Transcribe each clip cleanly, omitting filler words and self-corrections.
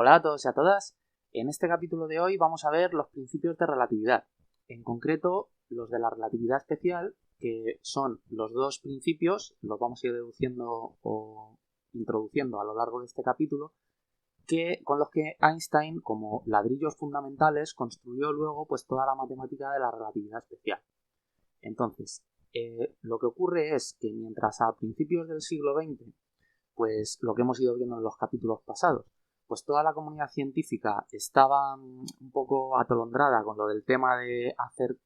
Hola a todos y a todas. En este capítulo de hoy vamos a ver los principios de relatividad. En concreto, los de la relatividad especial, que son los dos principios, los vamos a ir deduciendo o introduciendo a lo largo de este capítulo, con los que Einstein, como ladrillos fundamentales, construyó luego pues toda la matemática de la relatividad especial. Entonces, lo que ocurre es que mientras a principios del siglo XX, pues lo que hemos ido viendo en los capítulos pasados, pues toda la comunidad científica estaba un poco atolondrada con lo del tema de hacer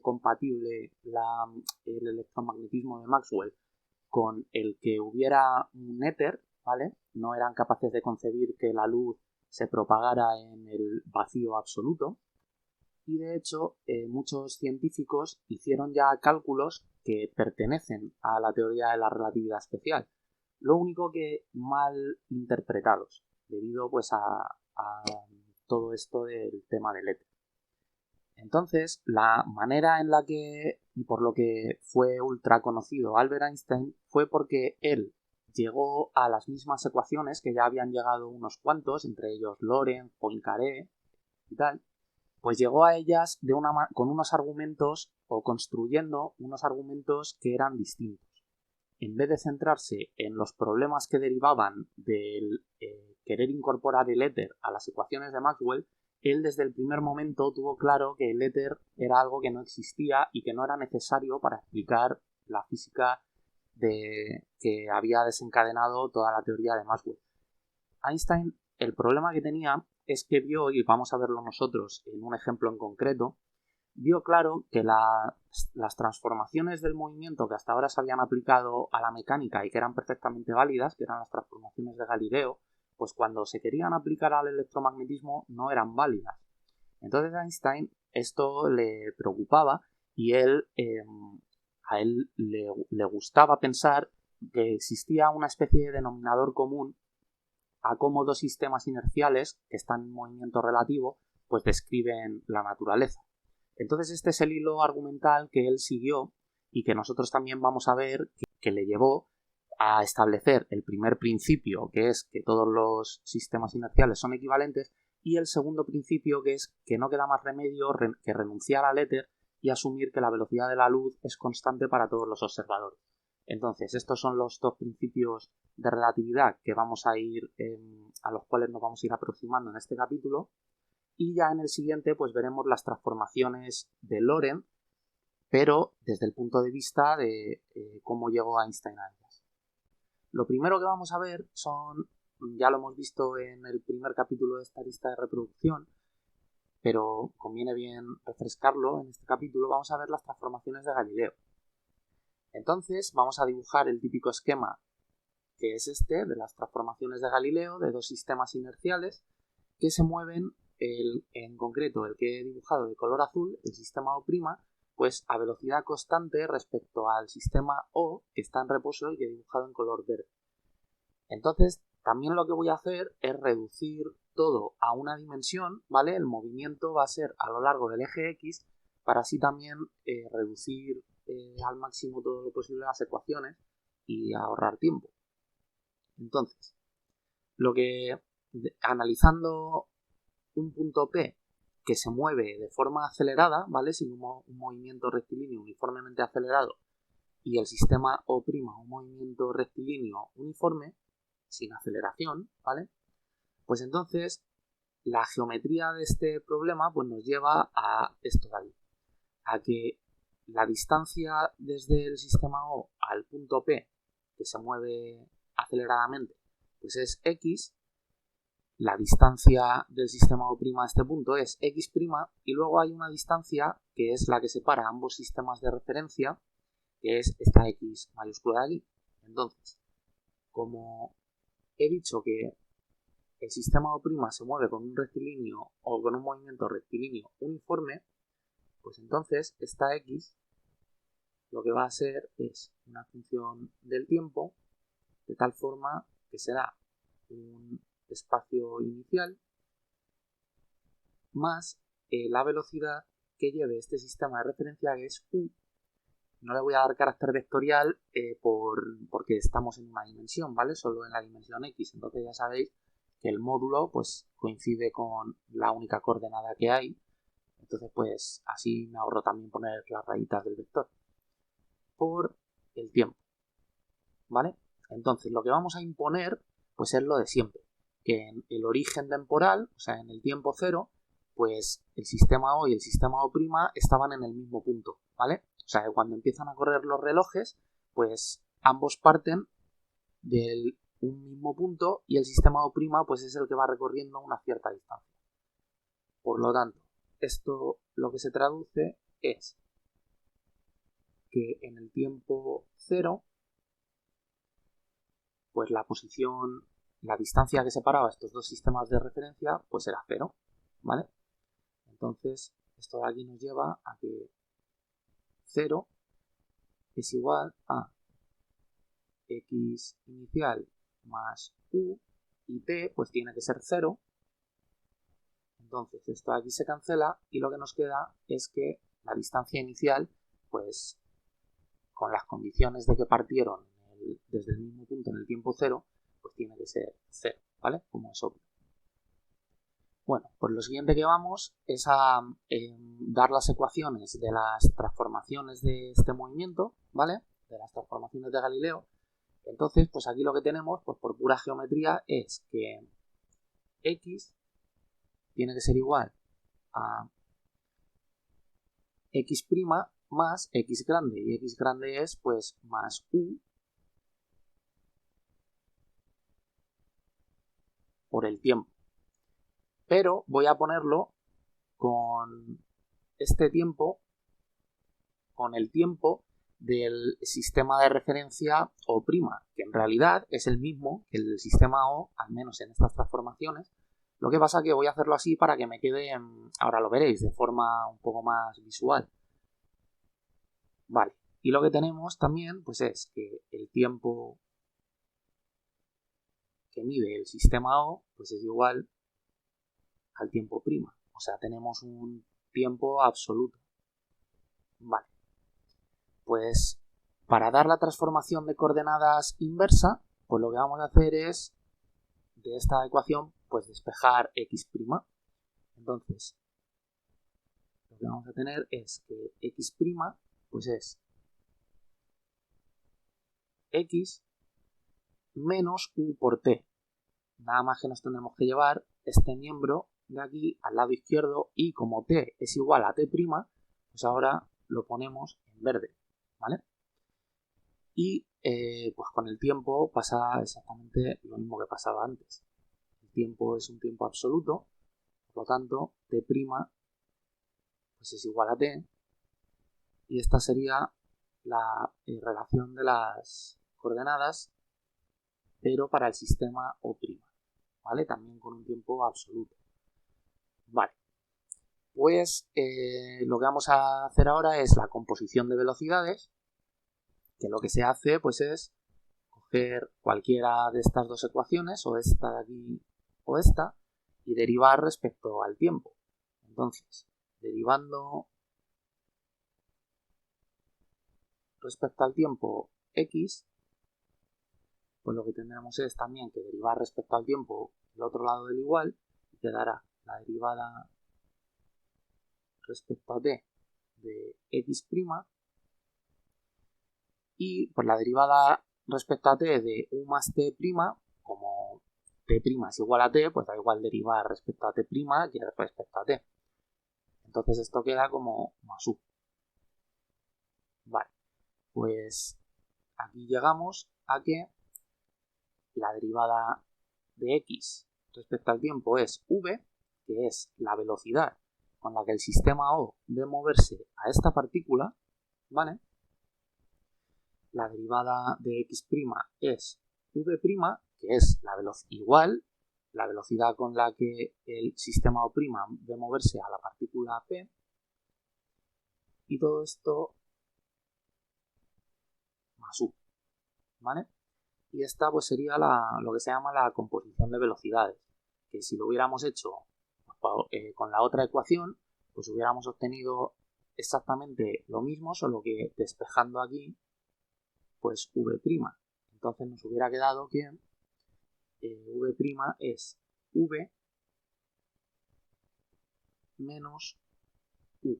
compatible el electromagnetismo de Maxwell con el que hubiera un éter, ¿vale? No eran capaces de concebir que la luz se propagara en el vacío absoluto. Y de hecho, muchos científicos hicieron ya cálculos que pertenecen a la teoría de la relatividad especial. Lo único que mal interpretados, debido pues a todo esto del tema del éter. Entonces, la manera en la que, y por lo que fue ultra conocido Albert Einstein, fue porque él llegó a las mismas ecuaciones que ya habían llegado unos cuantos, entre ellos Lorentz, Poincaré y tal, pues llegó a ellas con unos argumentos o construyendo unos argumentos que eran distintos. En vez de centrarse en los problemas que derivaban del querer incorporar el éter a las ecuaciones de Maxwell, él desde el primer momento tuvo claro que el éter era algo que no existía y que no era necesario para explicar la física que había desencadenado toda la teoría de Maxwell. Einstein, el problema que tenía es que vio, y vamos a verlo nosotros en un ejemplo en concreto, vio claro que las transformaciones del movimiento que hasta ahora se habían aplicado a la mecánica y que eran perfectamente válidas, que eran las transformaciones de Galileo, pues cuando se querían aplicar al electromagnetismo no eran válidas. Entonces a Einstein esto le preocupaba y a él le gustaba pensar que existía una especie de denominador común a cómo dos sistemas inerciales que están en movimiento relativo pues describen la naturaleza. Entonces este es el hilo argumental que él siguió y que nosotros también vamos a ver que le llevó a establecer el primer principio, que es que todos los sistemas inerciales son equivalentes, y el segundo principio, que es que no queda más remedio que renunciar al éter y asumir que la velocidad de la luz es constante para todos los observadores. Entonces, estos son los dos principios de relatividad que vamos a ir a los cuales nos vamos a ir aproximando en este capítulo, y ya en el siguiente pues veremos las transformaciones de Lorentz, pero desde el punto de vista de cómo llegó Einstein a ellas. Lo primero que vamos a ver ya lo hemos visto en el primer capítulo de esta lista de reproducción, pero conviene bien refrescarlo en este capítulo. Vamos a ver las transformaciones de Galileo. Entonces vamos a dibujar el típico esquema que es este de las transformaciones de Galileo, de dos sistemas inerciales que se mueven, en concreto el que he dibujado de color azul, el sistema O', pues a velocidad constante respecto al sistema O, que está en reposo y que he dibujado en color verde. Entonces, también lo que voy a hacer es reducir todo a una dimensión, ¿vale? El movimiento va a ser a lo largo del eje X, para así también reducir al máximo todo lo posible las ecuaciones y ahorrar tiempo. Entonces, analizando un punto P que se mueve de forma acelerada, ¿vale? Sin un movimiento rectilíneo uniformemente acelerado, y el sistema O', un movimiento rectilíneo uniforme, sin aceleración, ¿vale? Pues entonces la geometría de este problema pues nos lleva a esto de ahí, a que la distancia desde el sistema O al punto P, que se mueve aceleradamente, pues es X. La distancia del sistema O' a este punto es X', y luego hay una distancia que es la que separa ambos sistemas de referencia, que es esta X mayúscula de aquí. Entonces, como he dicho que el sistema O' se mueve con un rectilíneo o con un movimiento rectilíneo uniforme, pues entonces esta X lo que va a ser es una función del tiempo, de tal forma que será un espacio inicial más la velocidad que lleve este sistema de referencia, que es U. No le voy a dar carácter vectorial porque estamos en una dimensión, ¿vale? Solo en la dimensión X. Entonces ya sabéis que el módulo pues coincide con la única coordenada que hay. Entonces pues así me ahorro también poner las rayitas del vector. Por el tiempo, ¿vale? Entonces lo que vamos a imponer pues es lo de siempre, que en el origen temporal, o sea en el tiempo cero, pues el sistema O y el sistema O' estaban en el mismo punto, ¿vale? O sea que cuando empiezan a correr los relojes, pues ambos parten de un mismo punto y el sistema O' pues es el que va recorriendo una cierta distancia. Por lo tanto, esto lo que se traduce es que en el tiempo cero, pues la posición, la distancia que separaba estos dos sistemas de referencia, pues era cero, ¿vale? Entonces, esto de aquí nos lleva a que 0 es igual a x inicial más u, y t pues tiene que ser 0. Entonces esto de aquí se cancela y lo que nos queda es que la distancia inicial, pues con las condiciones de que partieron desde el mismo punto en el tiempo 0, pues tiene que ser 0, ¿vale? Como es obvio. Bueno, pues lo siguiente que vamos es a dar las ecuaciones de las transformaciones de este movimiento, ¿vale? De las transformaciones de Galileo. Entonces, pues aquí lo que tenemos, pues por pura geometría, es que x tiene que ser igual a x' más x grande, y x grande es pues más u por el tiempo. Pero voy a ponerlo con este tiempo, con el tiempo del sistema de referencia O', que en realidad es el mismo que el sistema O, al menos en estas transformaciones. Lo que pasa es que voy a hacerlo así para que me quede, ahora lo veréis, de forma un poco más visual. Vale, y lo que tenemos también pues es que el tiempo que mide el sistema O pues es igual al tiempo prima. O sea, tenemos un tiempo absoluto. Vale, pues para dar la transformación de coordenadas inversa, pues lo que vamos a hacer es de esta ecuación pues despejar x'. Entonces, lo que vamos a tener es que x' pues es x menos u por t. Nada más que nos tendremos que llevar este miembro de aquí al lado izquierdo y como t es igual a t', pues ahora lo ponemos en verde, ¿vale? Y pues con el tiempo pasa exactamente lo mismo que pasaba antes. El tiempo es un tiempo absoluto, por lo tanto t' pues es igual a t, y esta sería la relación de las coordenadas, pero para el sistema O', ¿vale? También con un tiempo absoluto. Vale, pues lo que vamos a hacer ahora es la composición de velocidades, que lo que se hace pues es coger cualquiera de estas dos ecuaciones, o esta de aquí o esta, y derivar respecto al tiempo. Entonces, derivando respecto al tiempo x, pues lo que tendremos es también que derivar respecto al tiempo el otro lado del igual, y quedará la derivada respecto a t de x', y por la derivada respecto a t de u más t', como t' es igual a t, pues da igual derivar respecto a t' que respecto a t. Entonces esto queda como más u. Vale, pues aquí llegamos a que la derivada de x respecto al tiempo es v, que es la velocidad con la que el sistema O ve moverse a esta partícula, ¿vale? La derivada de x' es v', que es igual la velocidad con la que el sistema O' ve moverse a la partícula p, y todo esto más u, ¿vale? Y esta pues sería lo que se llama la composición de velocidades, que si lo hubiéramos hecho con la otra ecuación, pues hubiéramos obtenido exactamente lo mismo, solo que despejando aquí pues v'. Entonces nos hubiera quedado que v' es v menos u,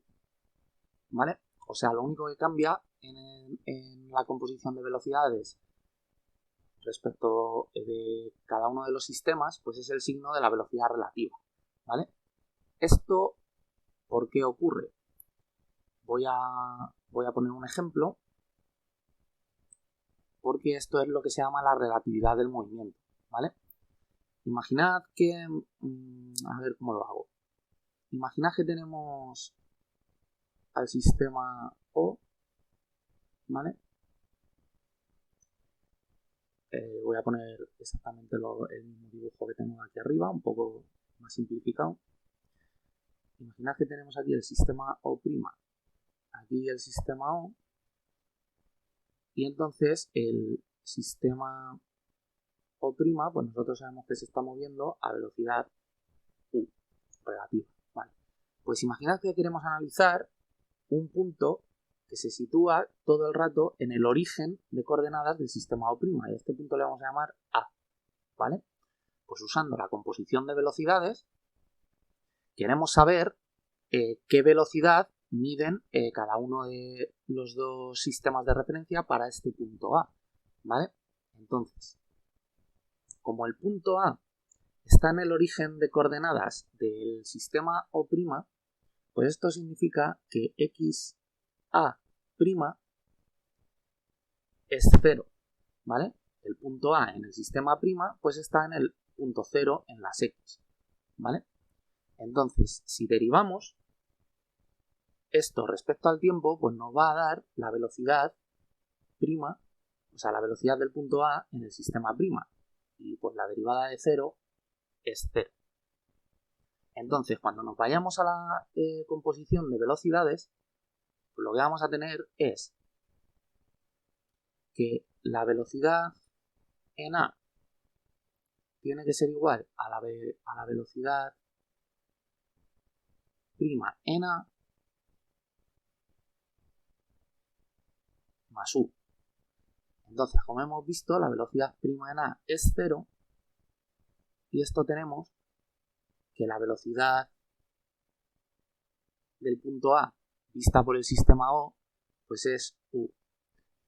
¿vale? O sea, lo único que cambia en la composición de velocidades respecto de cada uno de los sistemas, pues es el signo de la velocidad relativa, ¿vale? ¿Esto por qué ocurre? Voy a poner un ejemplo, porque esto es lo que se llama la relatividad del movimiento, ¿vale? Imaginad que... a ver cómo lo hago. Imaginad que tenemos al sistema O, ¿vale? Voy a poner exactamente el mismo dibujo que tengo aquí arriba, un poco más simplificado. Imaginad que tenemos aquí el sistema O', aquí el sistema O, y entonces el sistema O', pues nosotros sabemos que se está moviendo a velocidad u relativa, ¿vale? Pues imaginad que queremos analizar un punto que se sitúa todo el rato en el origen de coordenadas del sistema O', y a este punto le vamos a llamar A, ¿vale? Pues usando la composición de velocidades, queremos saber qué velocidad miden cada uno de los dos sistemas de referencia para este punto A, ¿vale? Entonces, como el punto A está en el origen de coordenadas del sistema O', pues esto significa que XA' es 0, ¿vale? El punto A en el sistema prima pues está en el punto 0 en las X, ¿vale? Entonces, si derivamos esto respecto al tiempo, pues nos va a dar la velocidad prima, o sea, la velocidad del punto A en el sistema prima. Y pues la derivada de 0 es 0. Entonces, cuando nos vayamos a la composición de velocidades, pues lo que vamos a tener es que la velocidad en A tiene que ser igual a la velocidad prima en A más U. Entonces, como hemos visto, la velocidad prima en A es 0, y esto tenemos que la velocidad del punto A vista por el sistema O pues es U.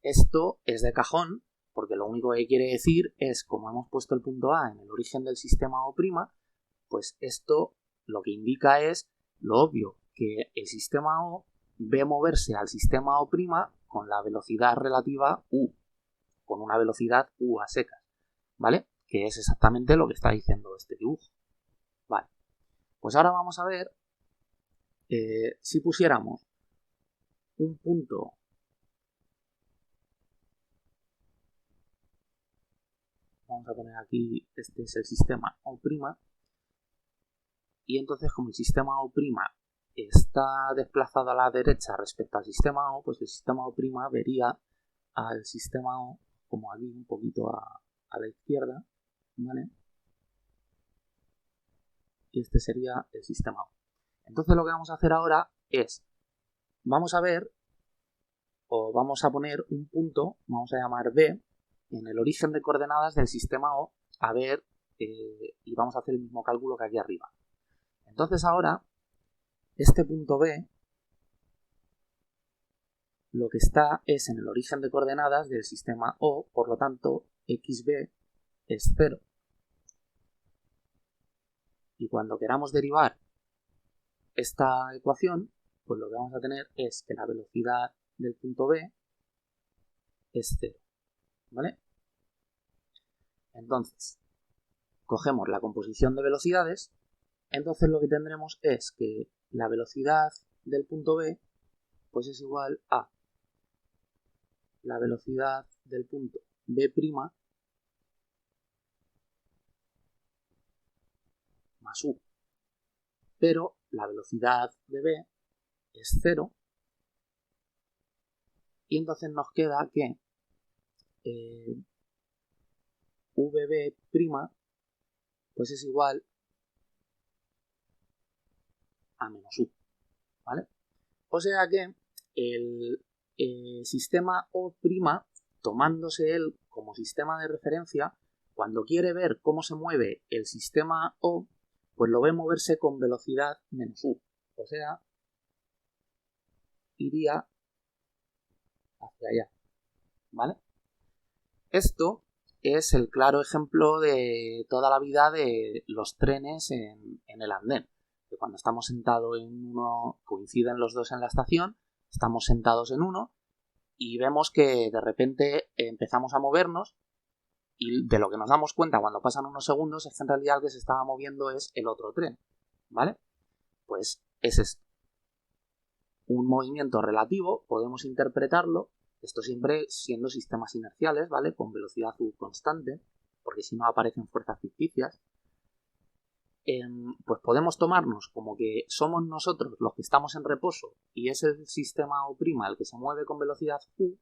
Esto es de cajón, porque lo único que quiere decir es, como hemos puesto el punto A en el origen del sistema O', pues esto lo que indica es lo obvio, que el sistema O ve moverse al sistema O' con la velocidad relativa U, con una velocidad U a secas, ¿vale? Que es exactamente lo que está diciendo este dibujo. Vale, pues ahora vamos a ver si pusiéramos un punto, vamos a poner aquí, este es el sistema O', y entonces como el sistema O' está desplazado a la derecha respecto al sistema O, pues el sistema O' vería al sistema O como aquí un poquito a la izquierda, ¿vale? Y este sería el sistema O. Entonces lo que vamos a hacer ahora es, vamos a ver, o vamos a poner un punto, vamos a llamar B, en el origen de coordenadas del sistema O, a ver, y vamos a hacer el mismo cálculo que aquí arriba. Entonces ahora, este punto B, lo que está es en el origen de coordenadas del sistema O, por lo tanto, XB es 0. Y cuando queramos derivar esta ecuación, pues lo que vamos a tener es que la velocidad del punto B es 0, ¿vale? Entonces, cogemos la composición de velocidades, entonces lo que tendremos es que la velocidad del punto B pues es igual a la velocidad del punto B' más U. Pero la velocidad de B es 0, y entonces nos queda que VB' pues es igual a menos U, ¿vale? O sea que el sistema O', tomándose él como sistema de referencia, cuando quiere ver cómo se mueve el sistema O, pues lo ve moverse con velocidad menos U. O sea, iría hacia allá, ¿vale? Esto es el claro ejemplo de toda la vida de los trenes en el andén. Que cuando estamos sentados en uno, coinciden los dos en la estación, estamos sentados en uno y vemos que de repente empezamos a movernos y de lo que nos damos cuenta cuando pasan unos segundos es que en realidad el que se estaba moviendo es el otro tren, ¿vale? Pues es esto. Un movimiento relativo, podemos interpretarlo, esto siempre siendo sistemas inerciales, ¿vale? Con velocidad U constante, porque si no aparecen fuerzas ficticias. Pues podemos tomarnos como que somos nosotros los que estamos en reposo y es el sistema O' el que se mueve con velocidad U,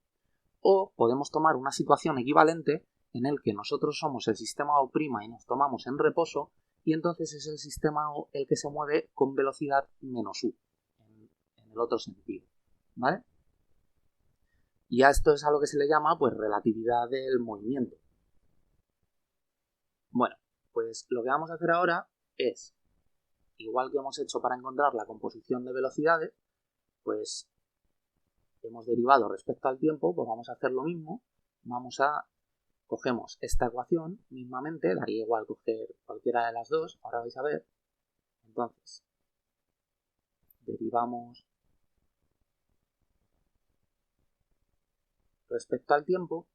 o podemos tomar una situación equivalente en el que nosotros somos el sistema O' y nos tomamos en reposo y entonces es el sistema O el que se mueve con velocidad menos U, en el otro sentido, ¿vale? Y a esto es a lo que se le llama pues relatividad del movimiento. Bueno, pues lo que vamos a hacer ahora es, igual que hemos hecho para encontrar la composición de velocidades, pues hemos derivado respecto al tiempo, pues vamos a hacer lo mismo. Cogemos esta ecuación mismamente, daría igual coger cualquiera de las dos, ahora vais a ver. Entonces, derivamos respecto al tiempo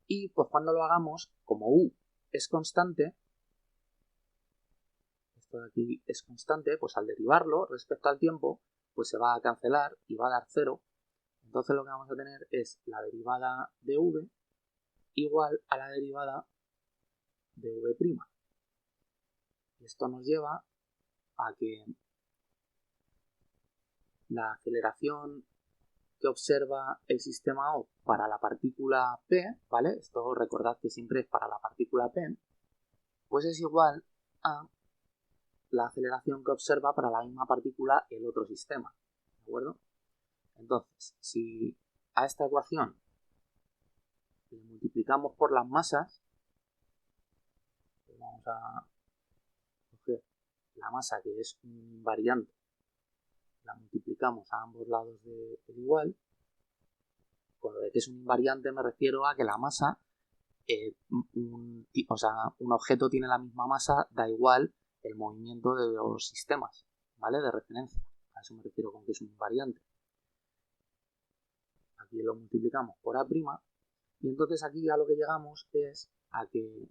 y pues cuando lo hagamos, como U es constante, esto de aquí es constante, pues al derivarlo respecto al tiempo, pues se va a cancelar y va a dar 0. Entonces lo que vamos a tener es la derivada de V igual a la derivada de V'. Y esto nos lleva a que la aceleración que observa el sistema O para la partícula P, ¿vale? Esto recordad que siempre es para la partícula P, pues es igual a la aceleración que observa para la misma partícula el otro sistema, ¿de acuerdo? Entonces, si a esta ecuación le multiplicamos por las masas, pues vamos a coger la masa que es un invariante, la multiplicamos a ambos lados del igual. Con lo de que es un invariante me refiero a que la masa, un objeto tiene la misma masa, da igual el movimiento de los sistemas, ¿vale? De referencia. A eso me refiero con que es un invariante. Aquí lo multiplicamos por A', y entonces aquí a lo que llegamos es a que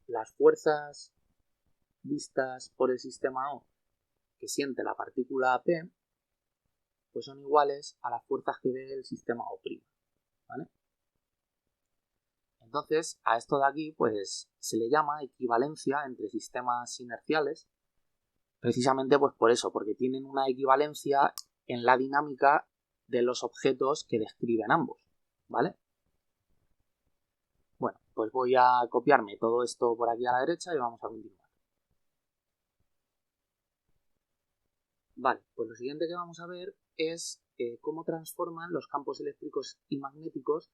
las fuerzas vistas por el sistema O que siente la partícula P, pues son iguales a las fuerzas que ve el sistema O', ¿vale? Entonces, a esto de aquí, pues se le llama equivalencia entre sistemas inerciales, precisamente pues por eso, porque tienen una equivalencia en la dinámica de los objetos que describen ambos, ¿vale? Bueno, pues voy a copiarme todo esto por aquí a la derecha y vamos a continuar. Vale, pues lo siguiente que vamos a ver es cómo transforman los campos eléctricos y magnéticos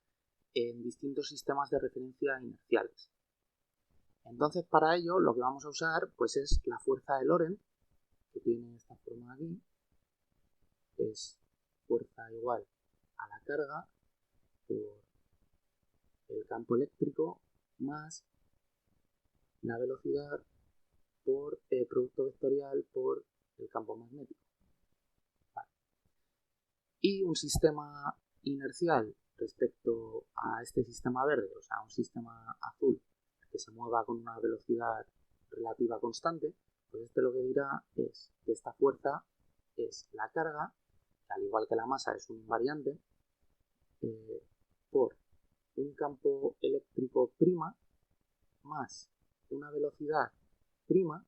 en distintos sistemas de referencia inerciales. Entonces, para ello, lo que vamos a usar pues es la fuerza de Lorentz, que tiene esta forma aquí, es fuerza igual a la carga por el campo eléctrico más la velocidad por el producto vectorial por el campo magnético. Vale. Y un sistema inercial respecto a este sistema verde, o sea, un sistema azul que se mueva con una velocidad relativa constante, pues este lo que dirá es que esta fuerza es la carga, que al igual que la masa es un invariante, por un campo eléctrico prima más una velocidad prima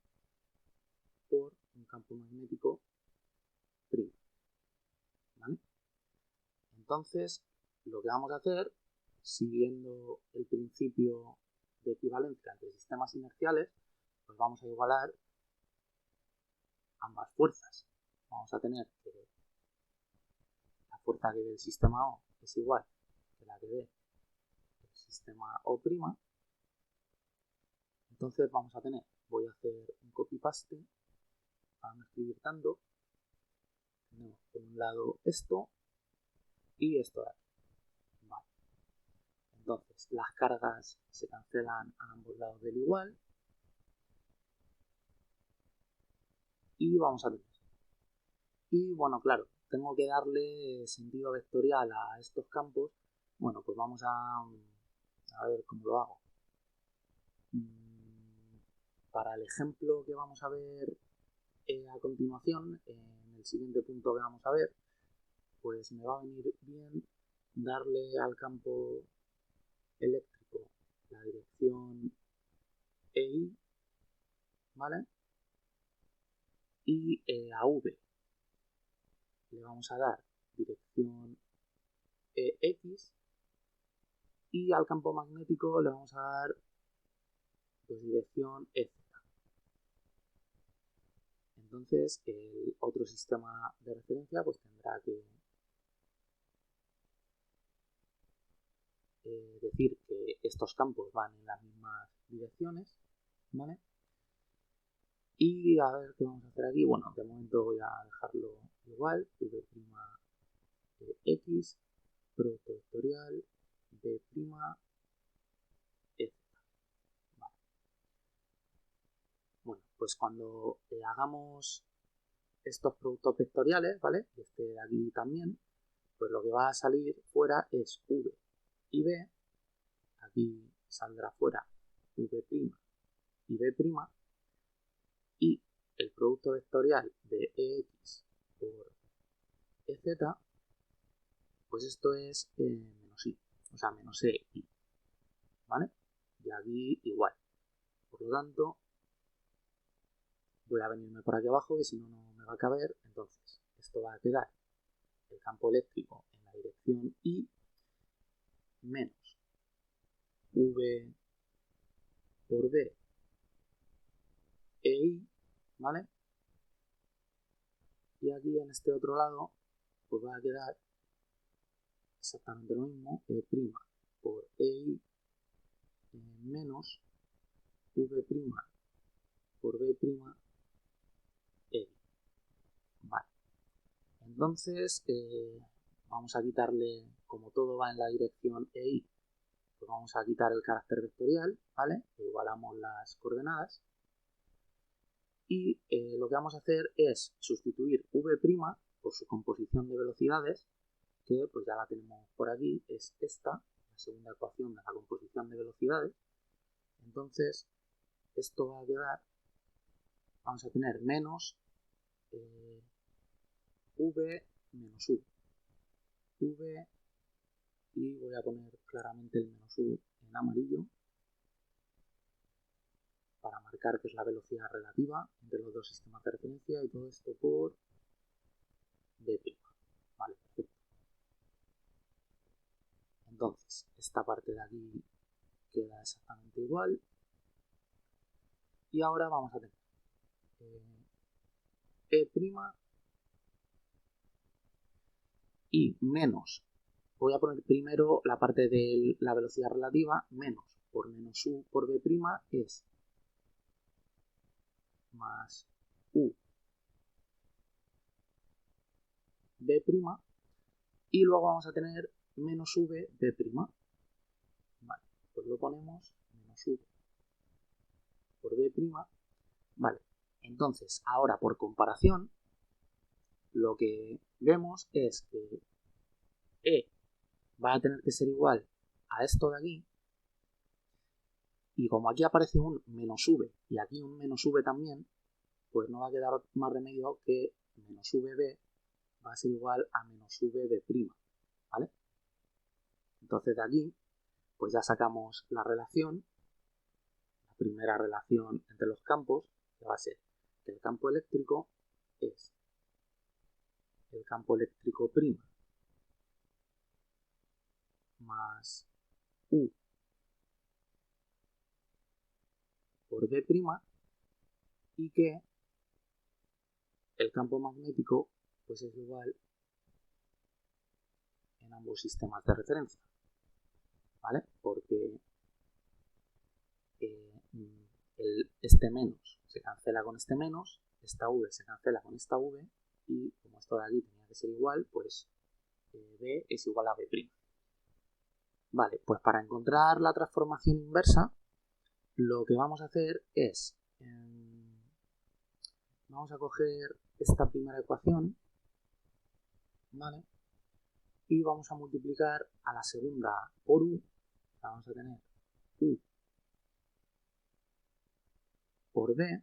por un campo magnético prima, ¿vale? Entonces, lo que vamos a hacer, siguiendo el principio de equivalencia entre sistemas inerciales, pues vamos a igualar ambas fuerzas. Vamos a tener que la fuerza que ve el sistema O es igual que la que ve el sistema O', Entonces vamos a tener, voy a hacer un copy-paste para no escribir tanto. Tenemos por un lado esto y esto de aquí. Vale. Entonces las cargas se cancelan a ambos lados del igual. Y vamos a tener. Y bueno, claro, tengo que darle sentido vectorial a estos campos. Bueno, pues vamos a ver cómo lo hago. Para el ejemplo que vamos a ver a continuación, en el siguiente punto que vamos a ver, pues me va a venir bien darle al campo eléctrico la dirección EI, ¿vale? Y a V le vamos a dar dirección EX y al campo magnético le vamos a dar pues, dirección EZ. Entonces el otro sistema de referencia pues tendrá que decir que estos campos van en las mismas direcciones, ¿vale? Y a ver qué vamos a hacer aquí. Bueno, de momento voy a dejarlo igual, v'(x), producto vectorial, b', etc. Vale. Bueno, pues cuando hagamos estos productos vectoriales, ¿vale? Este de aquí también, pues lo que va a salir fuera es v y b. Aquí saldrá fuera v' y b', y el producto vectorial de ex por ez, pues esto es menos i, o sea, menos ei, ¿vale? Y aquí igual. Por lo tanto, voy a venirme por aquí abajo, que si no, no me va a caber. Entonces, esto va a quedar el campo eléctrico en la dirección i menos v por b ei, ¿vale? Y aquí en este otro lado, pues va a quedar exactamente lo mismo, e' por ei menos v' por b' ei. Vale. Entonces, vamos a quitarle, como todo va en la dirección EI, pues vamos a quitar el carácter vectorial, ¿vale? Igualamos las coordenadas. Y lo que vamos a hacer es sustituir v' por su composición de velocidades, que pues ya la tenemos por aquí, es esta, la segunda ecuación de la composición de velocidades. Entonces, esto va a quedar, vamos a tener menos v menos u. V, y voy a poner claramente el menos u en amarillo para marcar que es la velocidad relativa entre los dos sistemas de referencia, y todo esto por b'. Vale, perfecto. Entonces, esta parte de aquí queda exactamente igual. Y ahora vamos a tener E' y menos, voy a poner primero la parte de la velocidad relativa, menos por menos u por b' es más u b', y luego vamos a tener menos v b'. Vale, pues lo ponemos menos v por b'. Vale, entonces ahora por comparación lo que vemos es que E va a tener que ser igual a esto de aquí, y como aquí aparece un menos v y aquí un menos v también, pues no va a quedar más remedio que menos vb va a ser igual a menos vb', ¿vale? Entonces de aquí pues ya sacamos la relación, la primera relación entre los campos, que va a ser que el campo eléctrico es el campo eléctrico prima más u por b', y que el campo magnético pues es igual en ambos sistemas de referencia, ¿vale? Porque este menos se cancela con este menos, esta v se cancela con esta v, y como esto de aquí tenía que ser igual, pues b es igual a b'. Vale, pues para encontrar la transformación inversa, lo que vamos a hacer es, vamos a coger esta primera ecuación, ¿vale? Y vamos a multiplicar a la segunda por u, vamos a tener u por b,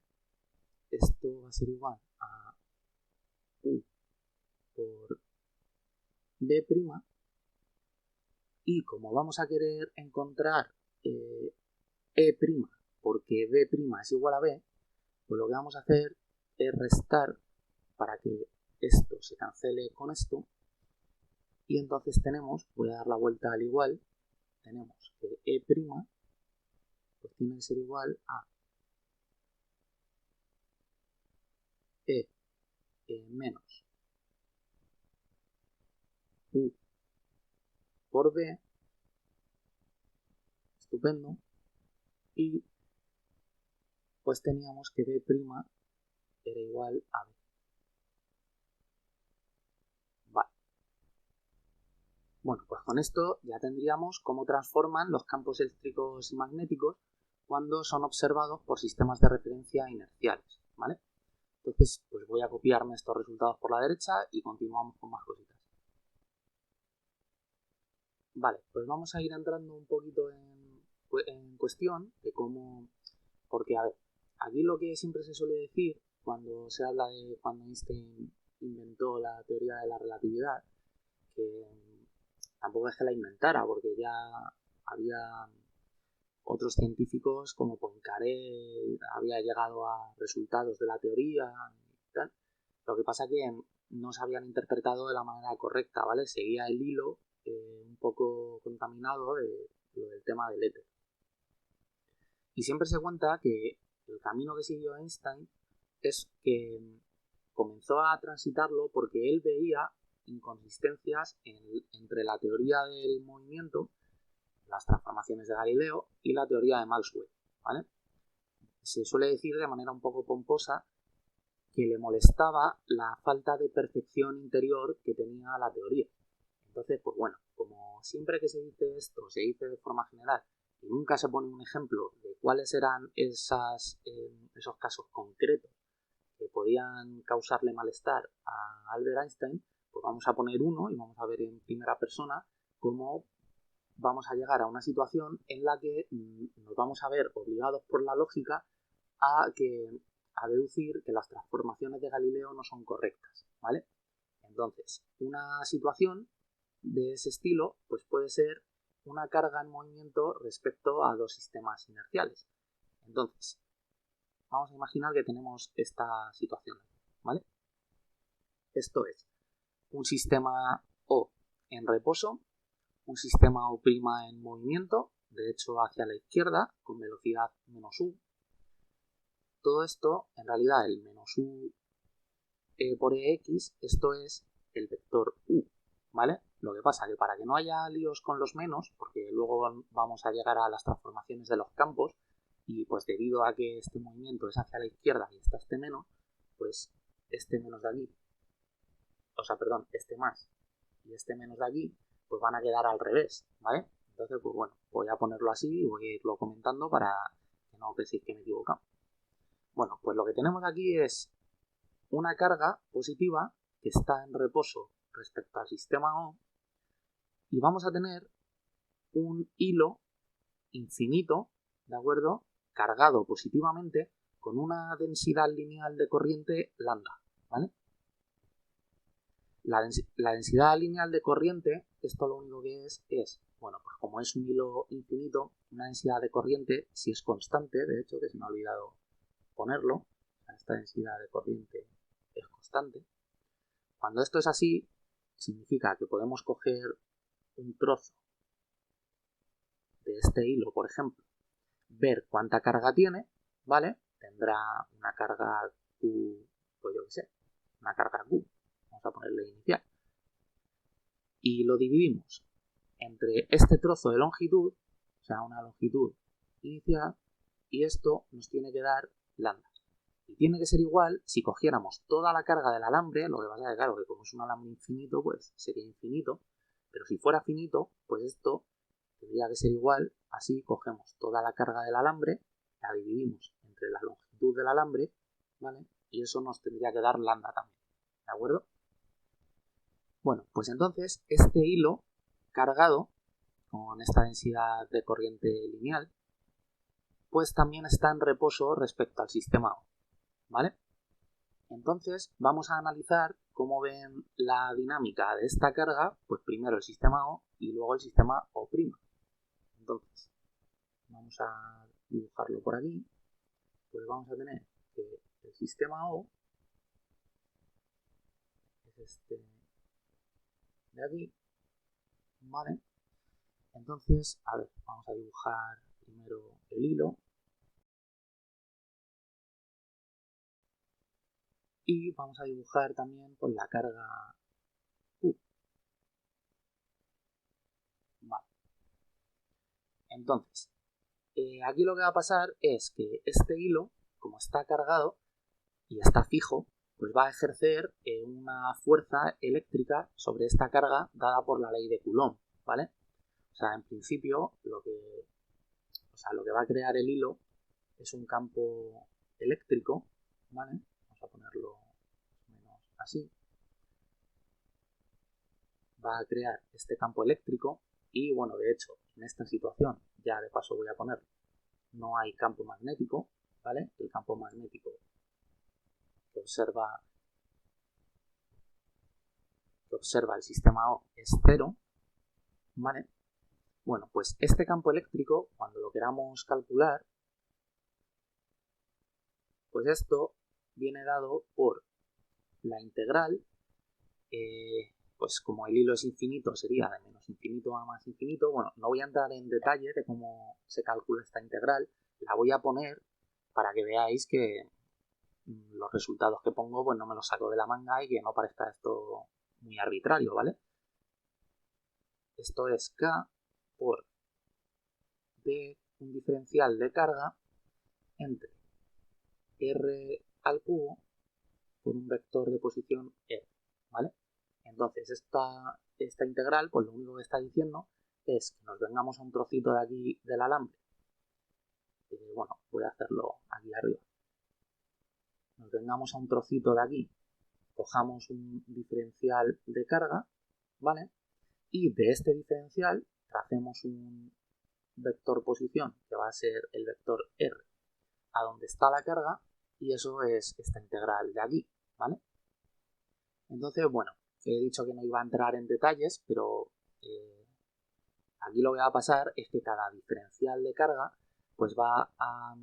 esto va a ser igual a u por b', y como vamos a querer encontrar e', porque b' es igual a b, pues lo que vamos a hacer es restar para que esto se cancele con esto, y entonces tenemos, voy a dar la vuelta al igual, tenemos que e' pues tiene que ser igual a e menos u por b, estupendo, y pues teníamos que b' era igual a b. Vale. Bueno, pues con esto ya tendríamos cómo transforman los campos eléctricos y magnéticos cuando son observados por sistemas de referencia inerciales, ¿vale? Entonces, pues voy a copiarme estos resultados por la derecha y continuamos con más cositas. Vale, pues vamos a ir entrando un poquito en cuestión de cómo... Porque, a ver, aquí lo que siempre se suele decir cuando se habla de cuando Einstein inventó la teoría de la relatividad, que tampoco es que la inventara, porque ya había otros científicos como Poincaré, había llegado a resultados de la teoría y tal. Lo que pasa que no se habían interpretado de la manera correcta, ¿vale? Seguía el hilo un poco contaminado del tema del éter. Y siempre se cuenta que el camino que siguió Einstein es que comenzó a transitarlo porque él veía inconsistencias entre la teoría del movimiento, las transformaciones de Galileo, y la teoría de Maxwell, ¿vale? Se suele decir de manera un poco pomposa que le molestaba la falta de percepción interior que tenía la teoría. Entonces, pues bueno, como siempre que se dice esto, se dice de forma general y nunca se pone un ejemplo de cuáles eran esos casos concretos que podían causarle malestar a Albert Einstein, pues vamos a poner uno y vamos a ver en primera persona cómo vamos a llegar a una situación en la que nos vamos a ver obligados por la lógica a deducir que las transformaciones de Galileo no son correctas, ¿vale? Entonces, una situación de ese estilo pues puede ser una carga en movimiento respecto a dos sistemas inerciales. Entonces, vamos a imaginar que tenemos esta situación, ¿vale? Esto es un sistema O en reposo, un sistema O' en movimiento, de hecho hacia la izquierda, con velocidad menos u. Todo esto, en realidad, el menos u por ex, esto es el vector u, ¿vale? Lo que pasa que para que no haya líos con los menos, porque luego vamos a llegar a las transformaciones de los campos, y pues debido a que este movimiento es hacia la izquierda y está este menos, pues este menos de aquí, o sea, perdón, este más y este menos de aquí, pues van a quedar al revés, ¿vale? Entonces, pues bueno, voy a ponerlo así y voy a irlo comentando para que no penséis que me he equivocado. Bueno, pues lo que tenemos aquí es una carga positiva que está en reposo respecto al sistema O, y vamos a tener un hilo infinito, ¿de acuerdo?, cargado positivamente con una densidad lineal de corriente lambda, ¿vale? La densidad lineal de corriente, esto lo único que es, bueno, pues como es un hilo infinito, una densidad de corriente, si es constante, de hecho, que se me ha olvidado ponerlo, esta densidad de corriente es constante. Cuando esto es así, significa que podemos coger un trozo de este hilo, por ejemplo, ver cuánta carga tiene, ¿vale? Tendrá una carga Q, pues yo qué sé, una carga Q, vamos a ponerle inicial, y lo dividimos entre este trozo de longitud, o sea, una longitud inicial, y esto nos tiene que dar lambda. Y tiene que ser igual si cogiéramos toda la carga del alambre, lo que pasa es que claro, que como es un alambre infinito, pues sería infinito, pero si fuera finito, pues esto tendría que ser igual, así cogemos toda la carga del alambre, la dividimos entre la longitud del alambre, ¿vale? Y eso nos tendría que dar lambda también, ¿de acuerdo? Bueno, pues entonces este hilo cargado con esta densidad de corriente lineal, pues también está en reposo respecto al sistema O, ¿vale? Entonces vamos a analizar cómo ven la dinámica de esta carga, pues primero el sistema O y luego el sistema O'. Entonces, vamos a dibujarlo por aquí, pues vamos a tener que el sistema O es este de aquí, ¿vale? Entonces, a ver, vamos a dibujar primero el hilo y vamos a dibujar también con la carga Q. Vale. Entonces, aquí lo que va a pasar es que este hilo, como está cargado y está fijo, pues va a ejercer una fuerza eléctrica sobre esta carga dada por la ley de Coulomb, ¿vale? O sea, en principio, lo que va a crear el hilo es un campo eléctrico, ¿vale? Vamos a ponerlo más o menos así. Va a crear este campo eléctrico y, bueno, de hecho, en esta situación, ya de paso voy a poner, no hay campo magnético, ¿vale? El campo magnético que observa el sistema O es cero, ¿vale? Bueno, pues este campo eléctrico, cuando lo queramos calcular, pues esto viene dado por la integral, pues como el hilo es infinito, sería de menos infinito a más infinito. Bueno, no voy a entrar en detalle de cómo se calcula esta integral, la voy a poner para que veáis que los resultados que pongo pues no me los saco de la manga y que no parezca esto muy arbitrario, ¿vale? Esto es K por D, un diferencial de carga entre R al cubo por un vector de posición R, ¿vale? Entonces esta integral, pues lo único que está diciendo es que nos vengamos a un trocito de aquí del alambre. Bueno, voy a hacerlo aquí arriba. Nos vengamos a un trocito de aquí, cojamos un diferencial de carga, ¿vale? Y de este diferencial tracemos un vector posición que va a ser el vector R a donde está la carga y eso es esta integral de aquí, ¿vale? Entonces, bueno, he dicho que no iba a entrar en detalles, pero aquí lo que va a pasar es que cada diferencial de carga pues va a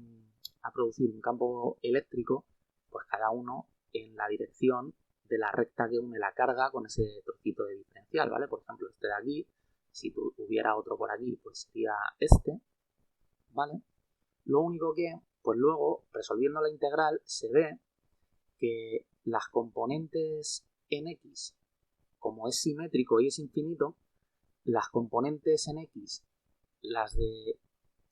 producir un campo eléctrico, pues cada uno en la dirección de la recta que une la carga con ese trocito de diferencial, ¿vale? Por ejemplo, este de aquí, si hubiera otro por aquí, pues sería este, ¿vale? Lo único que, pues luego, resolviendo la integral, se ve que las componentes en X, como es simétrico y es infinito, las componentes en X, las de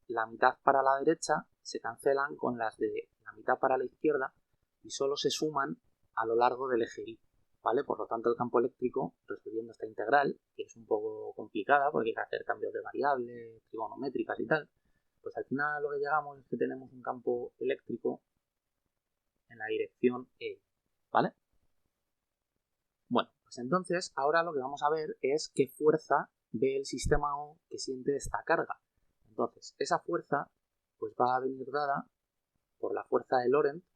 la mitad para la derecha, se cancelan con las de la mitad para la izquierda y solo se suman a lo largo del eje Y, ¿vale? Por lo tanto, el campo eléctrico, resolviendo esta integral, que es un poco complicada porque hay que hacer cambios de variables, trigonométricas y tal, pues al final lo que llegamos es que tenemos un campo eléctrico en la dirección E, ¿vale? Bueno, pues entonces ahora lo que vamos a ver es qué fuerza ve el sistema O que siente esta carga. Entonces, esa fuerza pues va a venir dada por la fuerza de Lorentz,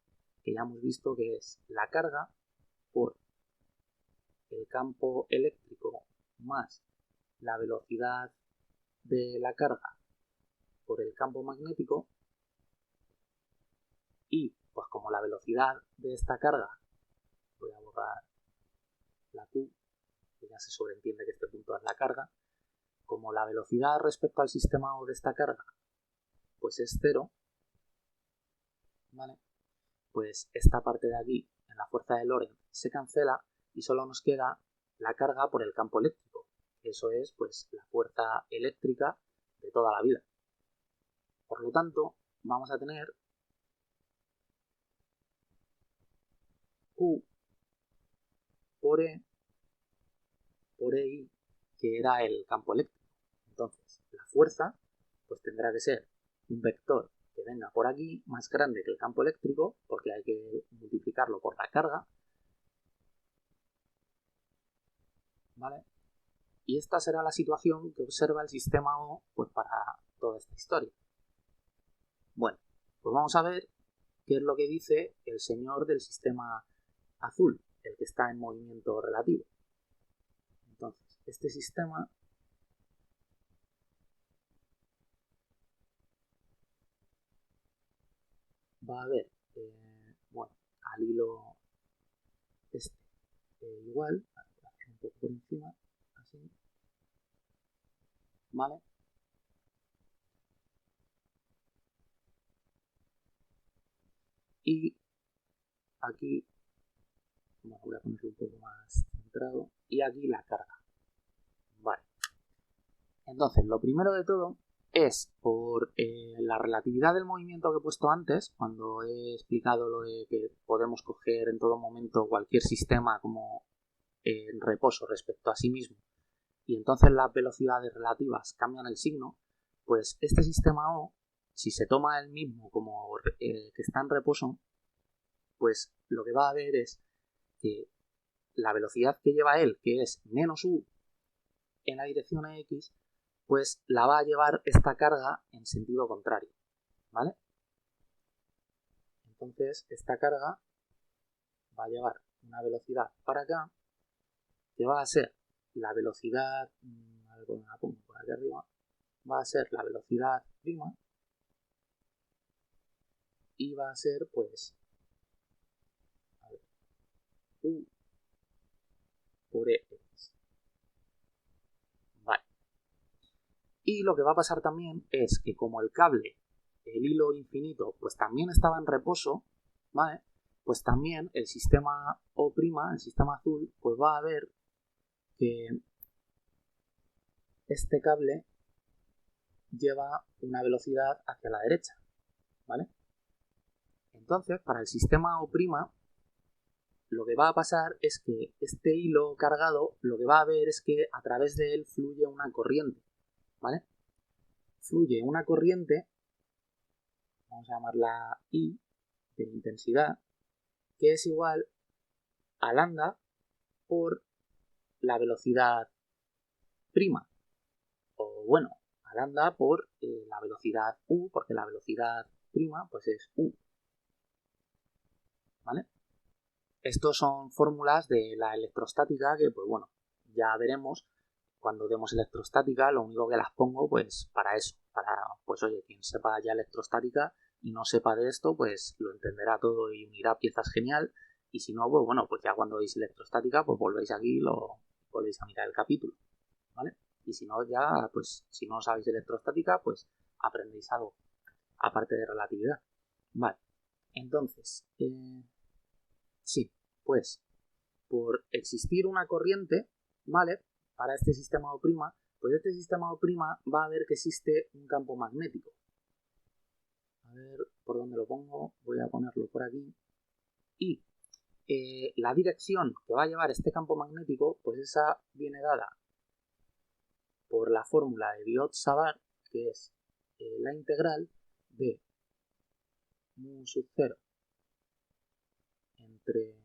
que ya hemos visto que es la carga por el campo eléctrico más la velocidad de la carga por el campo magnético y pues como la velocidad de esta carga, voy a borrar la Q, que ya se sobreentiende que este punto es la carga, como la velocidad respecto al sistema O de esta carga pues es cero, ¿vale? Pues esta parte de aquí, en la fuerza de Lorentz, se cancela y solo nos queda la carga por el campo eléctrico. Eso es, pues, la fuerza eléctrica de toda la vida. Por lo tanto, vamos a tener Q por E por EI, que era el campo eléctrico. Entonces, la fuerza pues tendrá que ser un vector que venga por aquí más grande que el campo eléctrico, porque hay que multiplicarlo por la carga, ¿vale? Y esta será la situación que observa el sistema O pues para toda esta historia. Bueno, pues vamos a ver qué es lo que dice el señor del sistema azul, el que está en movimiento relativo. Entonces, este sistema va a haber, bueno, al hilo este igual, un poco por encima, así, ¿vale? Y aquí, bueno, voy a ponerlo un poco más centrado, y aquí la carga, ¿vale? Entonces, lo primero de todo es por la relatividad del movimiento que he puesto antes, cuando he explicado lo de que podemos coger en todo momento cualquier sistema como en reposo respecto a sí mismo, y entonces las velocidades relativas cambian el signo, pues este sistema O, si se toma el mismo como que está en reposo, pues lo que va a haber es que la velocidad que lleva él, que es menos u en la dirección x, pues la va a llevar esta carga en sentido contrario, ¿vale? Entonces esta carga va a llevar una velocidad para acá, que va a ser la velocidad, a ver, la pongo por aquí arriba, va a ser la velocidad prima, y va a ser pues a ver, u por ex. Vale. Y lo que va a pasar también es que como el cable, el hilo infinito, pues también estaba en reposo, ¿vale? Pues también el sistema O', el sistema azul, pues va a ver que este cable lleva una velocidad hacia la derecha, ¿vale? Entonces, para el sistema O', lo que va a pasar es que este hilo cargado, lo que va a ver es que a través de él fluye una corriente, ¿vale? Fluye una corriente, vamos a llamarla I, de intensidad, que es igual a lambda por la velocidad prima, o bueno, a lambda por la velocidad u, porque la velocidad prima pues es u, ¿vale? Estos son fórmulas de la electrostática que, pues bueno, ya veremos cuando demos electrostática. Lo único que las pongo pues para eso, para, pues oye, quien sepa ya electrostática y no sepa de esto, pues lo entenderá todo y unirá piezas genial. Y si no, pues bueno, pues ya cuando veis electrostática, pues volvéis aquí y lo volvéis a mirar el capítulo, ¿vale? Y si no, ya, pues si no sabéis electrostática, pues aprendéis algo, aparte de relatividad. Vale, entonces, sí, pues por existir una corriente, ¿vale? Para este sistema O', pues este sistema O' va a ver que existe un campo magnético. A ver por dónde lo pongo, voy a ponerlo por aquí. Y la dirección que va a llevar este campo magnético, pues esa viene dada por la fórmula de Biot-Savart, que es la integral de mu sub 0 entre,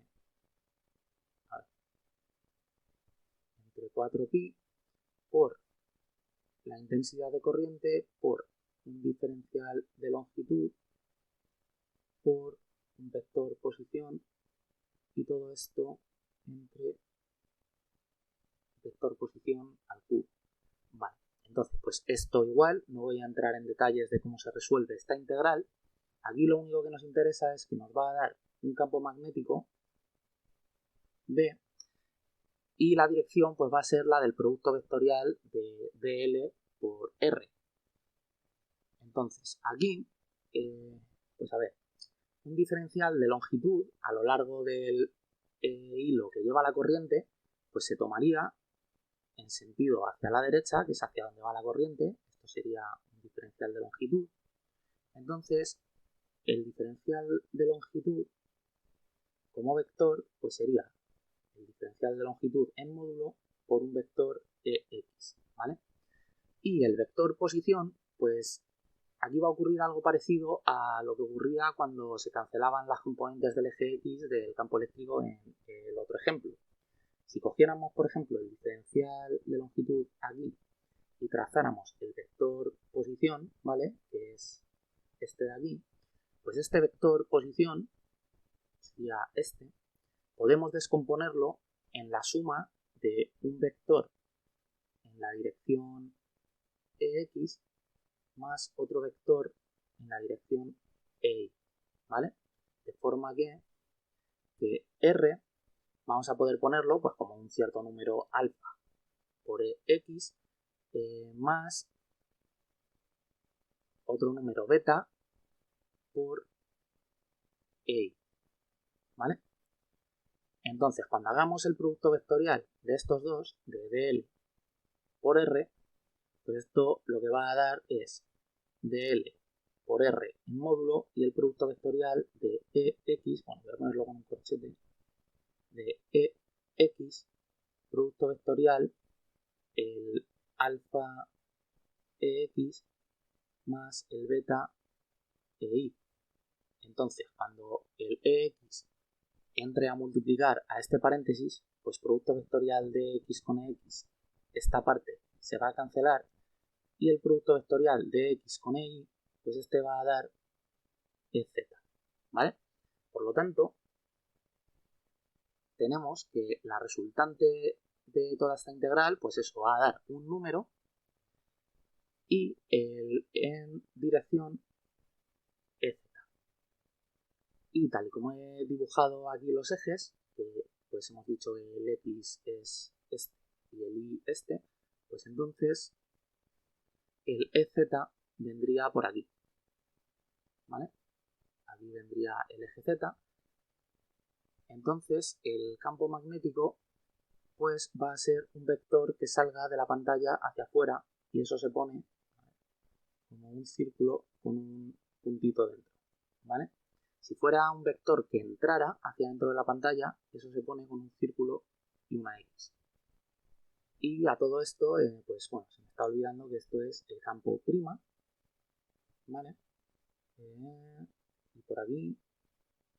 entre 4pi por la intensidad de corriente por un diferencial de longitud por un vector posición, y todo esto entre vector posición al cubo. Vale, entonces pues esto igual, no voy a entrar en detalles de cómo se resuelve esta integral. Aquí lo único que nos interesa es que nos va a dar un campo magnético B, y la dirección pues va a ser la del producto vectorial de dl por r. Entonces aquí, pues a ver, un diferencial de longitud a lo largo del hilo que lleva la corriente, pues se tomaría en sentido hacia la derecha, que es hacia donde va la corriente. Esto sería un diferencial de longitud. Entonces, el diferencial de longitud como vector pues sería el diferencial de longitud en módulo por un vector EX, ¿vale? Y el vector posición, pues aquí va a ocurrir algo parecido a lo que ocurría cuando se cancelaban las componentes del eje X del campo eléctrico en el otro ejemplo. Si cogiéramos, por ejemplo, el diferencial de longitud aquí y trazáramos el vector posición, ¿vale? Que es este de aquí, pues este vector posición sería este. Podemos descomponerlo en la suma de un vector en la dirección EX más otro vector en la dirección EY, ¿vale? De forma que R vamos a poder ponerlo pues como un cierto número alfa por EX más otro número beta por EY, ¿vale? Entonces, cuando hagamos el producto vectorial de estos dos, de DL por R, pues esto lo que va a dar es DL por R en módulo y el producto vectorial de EX, bueno, voy a ponerlo con un corchete, de EX, producto vectorial, el alfa EX más el beta EY. Entonces, cuando el EX entre a multiplicar a este paréntesis, pues producto vectorial de X con X, esta parte se va a cancelar y el producto vectorial de X con Y, pues este va a dar EZ, ¿vale? Por lo tanto, tenemos que la resultante de toda esta integral, pues eso va a dar un número y en dirección EZ. Y tal y como he dibujado aquí los ejes, que pues hemos dicho que el X es este y el Y este, pues entonces el EZ vendría por aquí, ¿vale? Aquí vendría el eje Z. Entonces el campo magnético pues va a ser un vector que salga de la pantalla hacia afuera y eso se pone como un círculo con un puntito dentro, ¿vale? Si fuera un vector que entrara hacia dentro de la pantalla, eso se pone con un círculo y una X. Y a todo esto, pues bueno, se me está olvidando que esto es el campo prima, ¿vale? Y por aquí,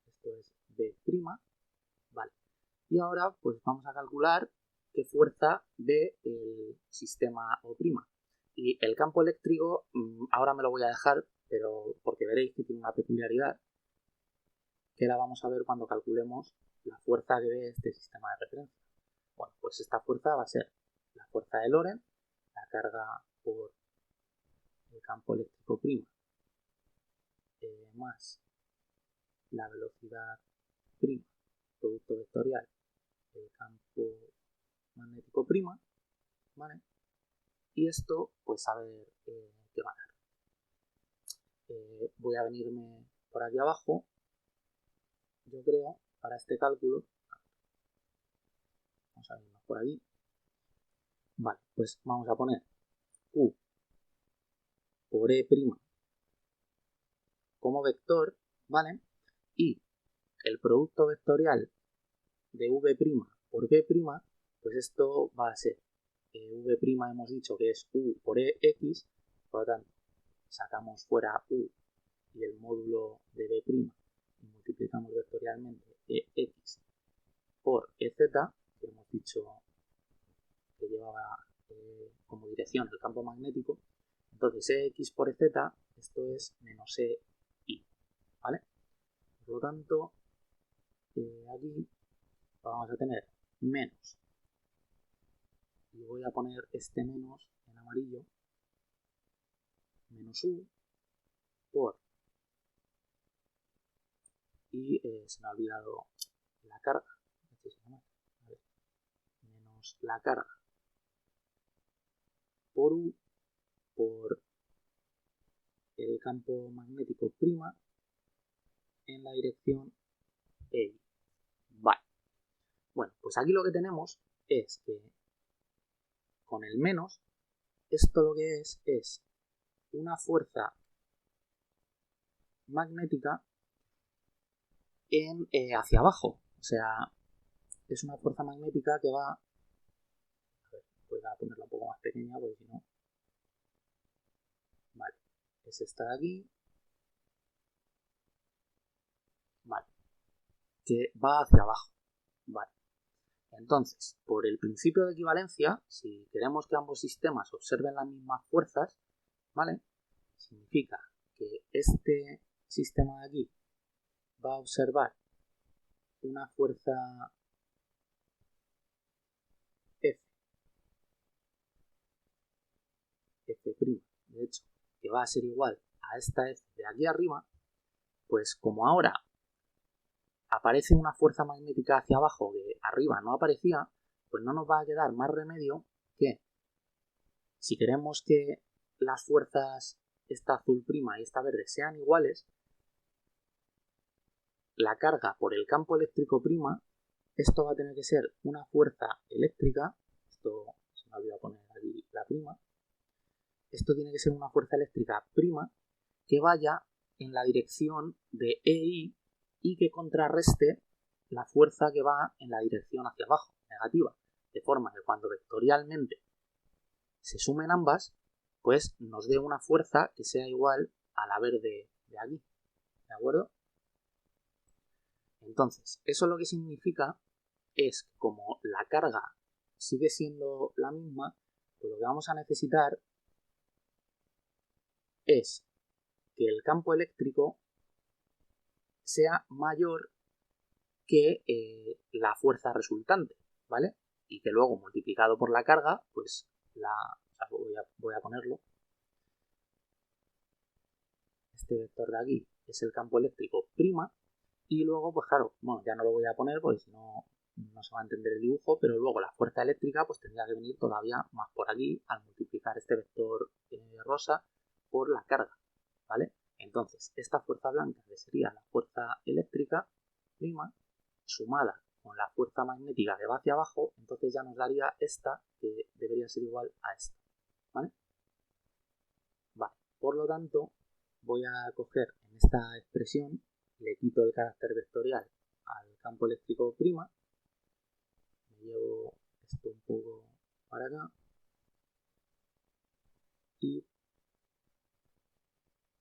esto es B prima, ¿vale? Y ahora, pues vamos a calcular qué fuerza ve el sistema O'. Y el campo eléctrico, ahora me lo voy a dejar, pero porque veréis que tiene una peculiaridad, que la vamos a ver cuando calculemos la fuerza que ve este sistema de referencia. Bueno, pues esta fuerza va a ser la fuerza de Lorentz, la carga por el campo eléctrico prima, más la velocidad prima, producto vectorial del campo magnético prima, ¿vale? Y esto, pues a ver qué va a dar. Voy a venirme por aquí abajo, yo creo, para este cálculo. Vamos a irnos por aquí. Vale, pues vamos a poner Q por E' como vector, ¿vale? Y el producto vectorial de V' por B', pues esto va a ser V' hemos dicho que es U por EX, por lo tanto, sacamos fuera U y el módulo de B' y multiplicamos vectorialmente EX por EZ, que hemos dicho que llevaba como dirección el campo magnético. Entonces EX por EZ, esto es menos EI, ¿vale? Por lo tanto, aquí vamos a tener menos, y voy a poner este menos en amarillo, menos U por, y se me ha olvidado la carga, menos la carga por U por el campo magnético prima en la dirección EI. Vale. Bueno, pues aquí lo que tenemos es que con el menos, esto lo que es una fuerza magnética hacia abajo. O sea, es una fuerza magnética que va... A ver, voy a ponerla un poco más pequeña porque si no... Vale, es esta de aquí. Vale, que va hacia abajo. Vale. Entonces, por el principio de equivalencia, si queremos que ambos sistemas observen las mismas fuerzas, ¿vale? Significa que este sistema de aquí va a observar una fuerza F, de hecho, que va a ser igual a esta F de aquí arriba, pues como ahora aparece una fuerza magnética hacia abajo que arriba no aparecía, pues no nos va a quedar más remedio que, si queremos que las fuerzas esta azul prima y esta verde sean iguales, la carga por el campo eléctrico prima, esto va a tener que ser una fuerza eléctrica, esto se me olvidó poner aquí la prima, esto tiene que ser una fuerza eléctrica prima que vaya en la dirección de EI y que contrarreste la fuerza que va en la dirección hacia abajo, negativa, de forma que cuando vectorialmente se sumen ambas, pues nos dé una fuerza que sea igual a la verde de aquí, ¿de acuerdo? Entonces, eso lo que significa es que como la carga sigue siendo la misma, pues lo que vamos a necesitar es que el campo eléctrico sea mayor que la fuerza resultante, ¿vale? Y que luego multiplicado por la carga, pues voy a ponerlo. Este vector de aquí es el campo eléctrico prima y luego, pues claro, bueno, ya no lo voy a poner porque si no, no se va a entender el dibujo, pero luego la fuerza eléctrica pues tendría que venir todavía más por aquí al multiplicar este vector rosa por la carga, ¿vale? Entonces, esta fuerza blanca, que sería la fuerza eléctrica prima, sumada con la fuerza magnética que va hacia abajo, entonces ya nos daría esta, que debería ser igual a esta, ¿vale? Vale, por lo tanto, voy a coger en esta expresión, le quito el carácter vectorial al campo eléctrico prima, me llevo esto un poco para acá y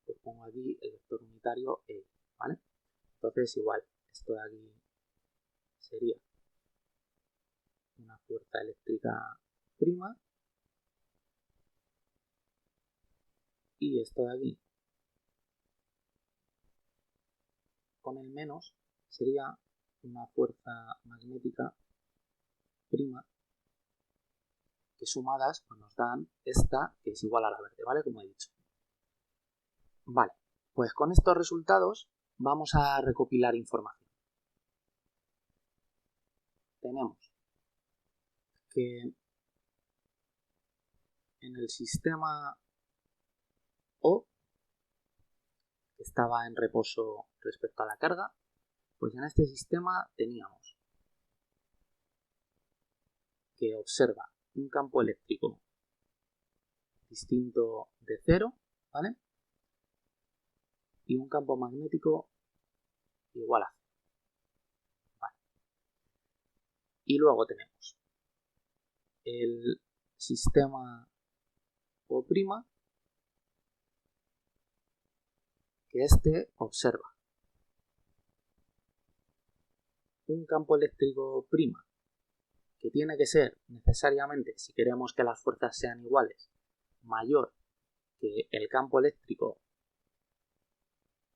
pues pongo aquí el vector unitario E, ¿vale? Entonces igual, esto de aquí sería una fuerza eléctrica prima y esto de aquí con el menos sería una fuerza magnética prima que sumadas pues nos dan esta que es igual a la verde, ¿vale? Como he dicho. Vale, pues con estos resultados vamos a recopilar información. Tenemos que en el sistema O, que estaba en reposo respecto a la carga, pues en este sistema teníamos que observa un campo eléctrico distinto de cero, ¿vale? Y un campo magnético igual a cero. Vale. Y luego tenemos el sistema O', que este observa un campo eléctrico prima que tiene que ser necesariamente, si queremos que las fuerzas sean iguales, mayor que el campo eléctrico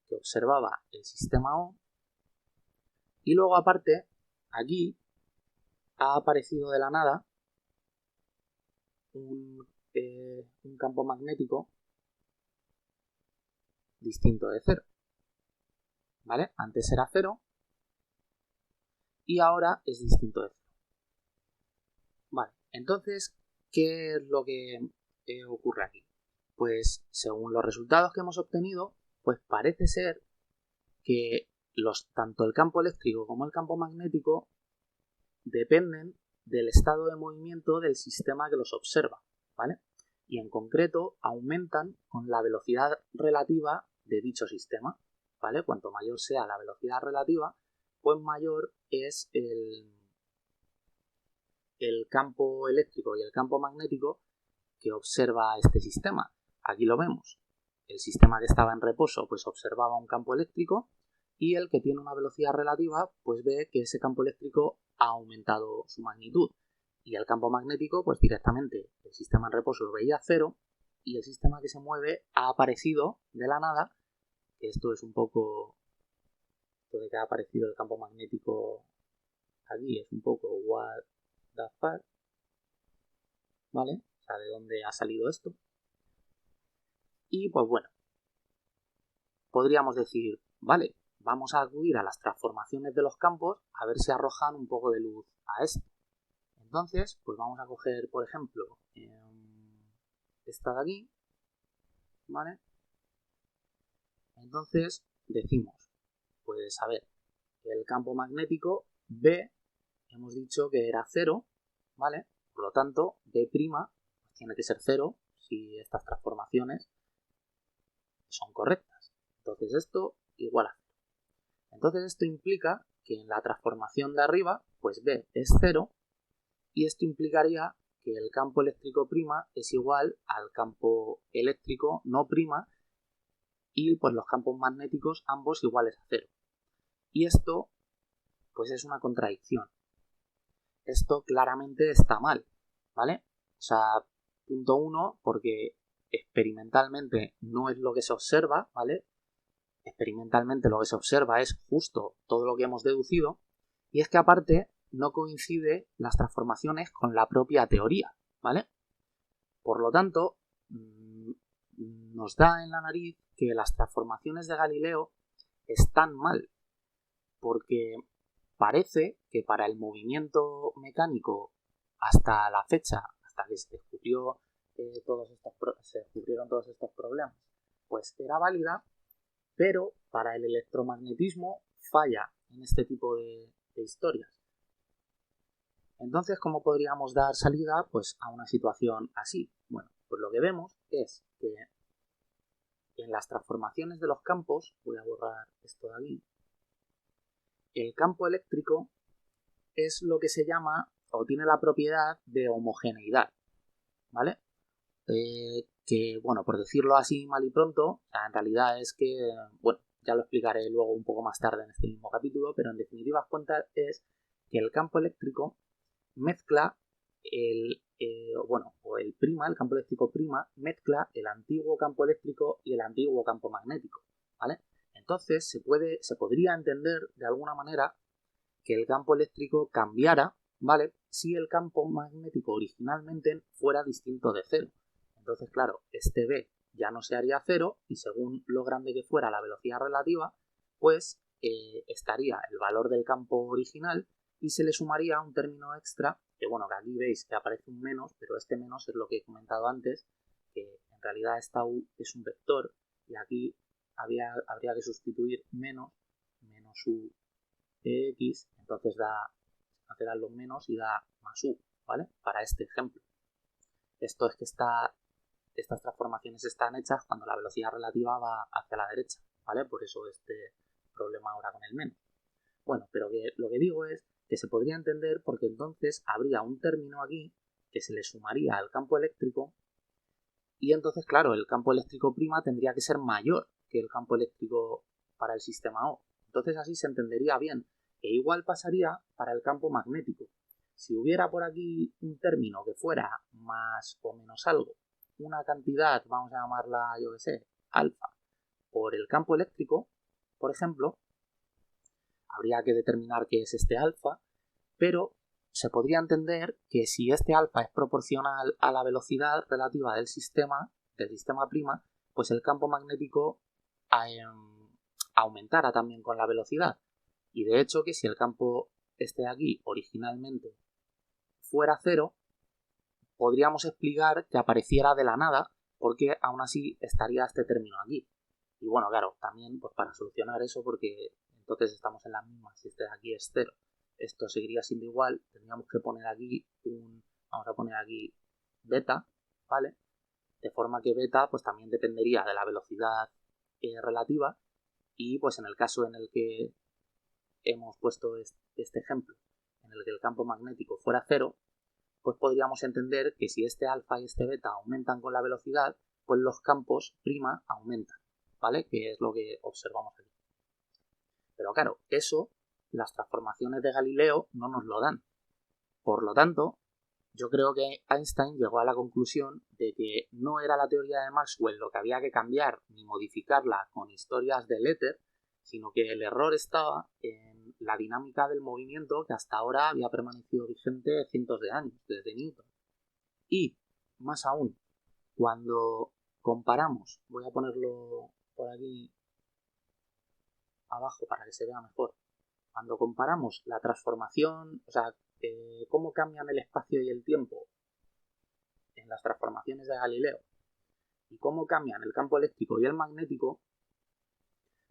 que observaba el sistema O. Y luego aparte, aquí ha aparecido de la nada un campo magnético distinto de cero, ¿vale? Antes era cero y ahora es distinto de cero. Vale, entonces, ¿qué es lo que ocurre aquí? Pues según los resultados que hemos obtenido, pues parece ser que tanto el campo eléctrico como el campo magnético dependen del estado de movimiento del sistema que los observa, ¿vale? Y en concreto aumentan con la velocidad relativa de dicho sistema. ¿vale? Cuanto mayor sea la velocidad relativa, pues mayor es el campo eléctrico y el campo magnético que observa este sistema. Aquí lo vemos. El sistema que estaba en reposo pues observaba un campo eléctrico y el que tiene una velocidad relativa pues ve que ese campo eléctrico ha aumentado su magnitud. Y el campo magnético pues directamente el sistema en reposo lo veía cero y el sistema que se mueve ha aparecido de la nada. Esto es un poco... Esto de que ha aparecido el campo magnético aquí es un poco what the fuck, ¿vale? O sea, ¿de dónde ha salido esto? Y pues bueno, podríamos decir, vale, vamos a acudir a las transformaciones de los campos a ver si arrojan un poco de luz a esto. Entonces, pues vamos a coger, por ejemplo, esta de aquí, ¿vale? Entonces decimos, pues a ver, el campo magnético B, hemos dicho que era 0, ¿vale? Por lo tanto, B' tiene que ser 0 si estas transformaciones son correctas. Entonces esto igual a 0. Entonces esto implica que en la transformación de arriba, pues B es 0 y esto implicaría que el campo eléctrico prima es igual al campo eléctrico no prima y pues los campos magnéticos ambos iguales a 0. Y esto pues es una contradicción. Esto claramente está mal, ¿vale? O sea, punto 1, porque experimentalmente no es lo que se observa, ¿vale? Experimentalmente lo que se observa es justo todo lo que hemos deducido, y es que aparte no coincide las transformaciones con la propia teoría, ¿vale? Por lo tanto, nos da en la nariz que las transformaciones de Galileo están mal, porque parece que para el movimiento mecánico hasta la fecha, hasta que se descubrieron todos estos problemas, pues era válida, pero para el electromagnetismo falla en este tipo de historias. Entonces, ¿cómo podríamos dar salida pues, a una situación así? Bueno, pues lo que vemos es que en las transformaciones de los campos, voy a borrar esto de aquí, el campo eléctrico es lo que se llama o tiene la propiedad de homogeneidad, ¿vale? Que, bueno, por decirlo así mal y pronto, en realidad es que, bueno, ya lo explicaré luego un poco más tarde en este mismo capítulo, pero en definitivas cuentas es que el campo eléctrico mezcla el campo eléctrico prima mezcla el antiguo campo eléctrico y el antiguo campo magnético, ¿vale? Entonces se podría entender de alguna manera que el campo eléctrico cambiara, ¿vale? Si el campo magnético originalmente fuera distinto de 0. Entonces, claro, este B ya no se haría 0 y según lo grande que fuera la velocidad relativa, pues estaría el valor del campo original y se le sumaría un término extra, que bueno, que aquí veis que aparece un menos, pero este menos es lo que he comentado antes, que en realidad esta U es un vector y aquí habría que sustituir menos U X, entonces cancelar los menos y da más U, ¿vale? Para este ejemplo. Esto es que estas transformaciones están hechas cuando la velocidad relativa va hacia la derecha, ¿vale? Por eso este problema ahora con el menos. Bueno, pero lo que digo es que se podría entender porque entonces habría un término aquí que se le sumaría al campo eléctrico y entonces, claro, el campo eléctrico prima tendría que ser mayor que el campo eléctrico para el sistema O. Entonces así se entendería bien. E igual pasaría para el campo magnético. Si hubiera por aquí un término que fuera más o menos algo, una cantidad, vamos a llamarla, yo que sé, alfa, por el campo eléctrico, por ejemplo, habría que determinar qué es este alfa, pero se podría entender que si este alfa es proporcional a la velocidad relativa del sistema prima, pues el campo magnético aumentara también con la velocidad. Y de hecho que si el campo este de aquí originalmente fuera 0, podríamos explicar que apareciera de la nada porque aún así estaría este término aquí. Y bueno, claro, también pues para solucionar eso, porque entonces estamos en la misma, si este de aquí es 0, esto seguiría siendo igual, tendríamos que poner aquí vamos a poner aquí beta, ¿vale? De forma que beta pues también dependería de la velocidad relativa Y pues en el caso en el que hemos puesto este ejemplo, en el que el campo magnético fuera cero, pues podríamos entender que si este alfa y este beta aumentan con la velocidad, pues los campos prima aumentan, ¿vale? Que es lo que observamos aquí. Pero claro, eso las transformaciones de Galileo no nos lo dan. Por lo tanto, yo creo que Einstein llegó a la conclusión de que no era la teoría de Maxwell lo que había que cambiar ni modificarla con historias del éter, sino que el error estaba en la dinámica del movimiento que hasta ahora había permanecido vigente cientos de años, desde Newton. Y, más aún, cuando comparamos, voy a ponerlo por aquí abajo para que se vea mejor, cuando comparamos la transformación, o sea, cómo cambian el espacio y el tiempo en las transformaciones de Galileo y cómo cambian el campo eléctrico y el magnético,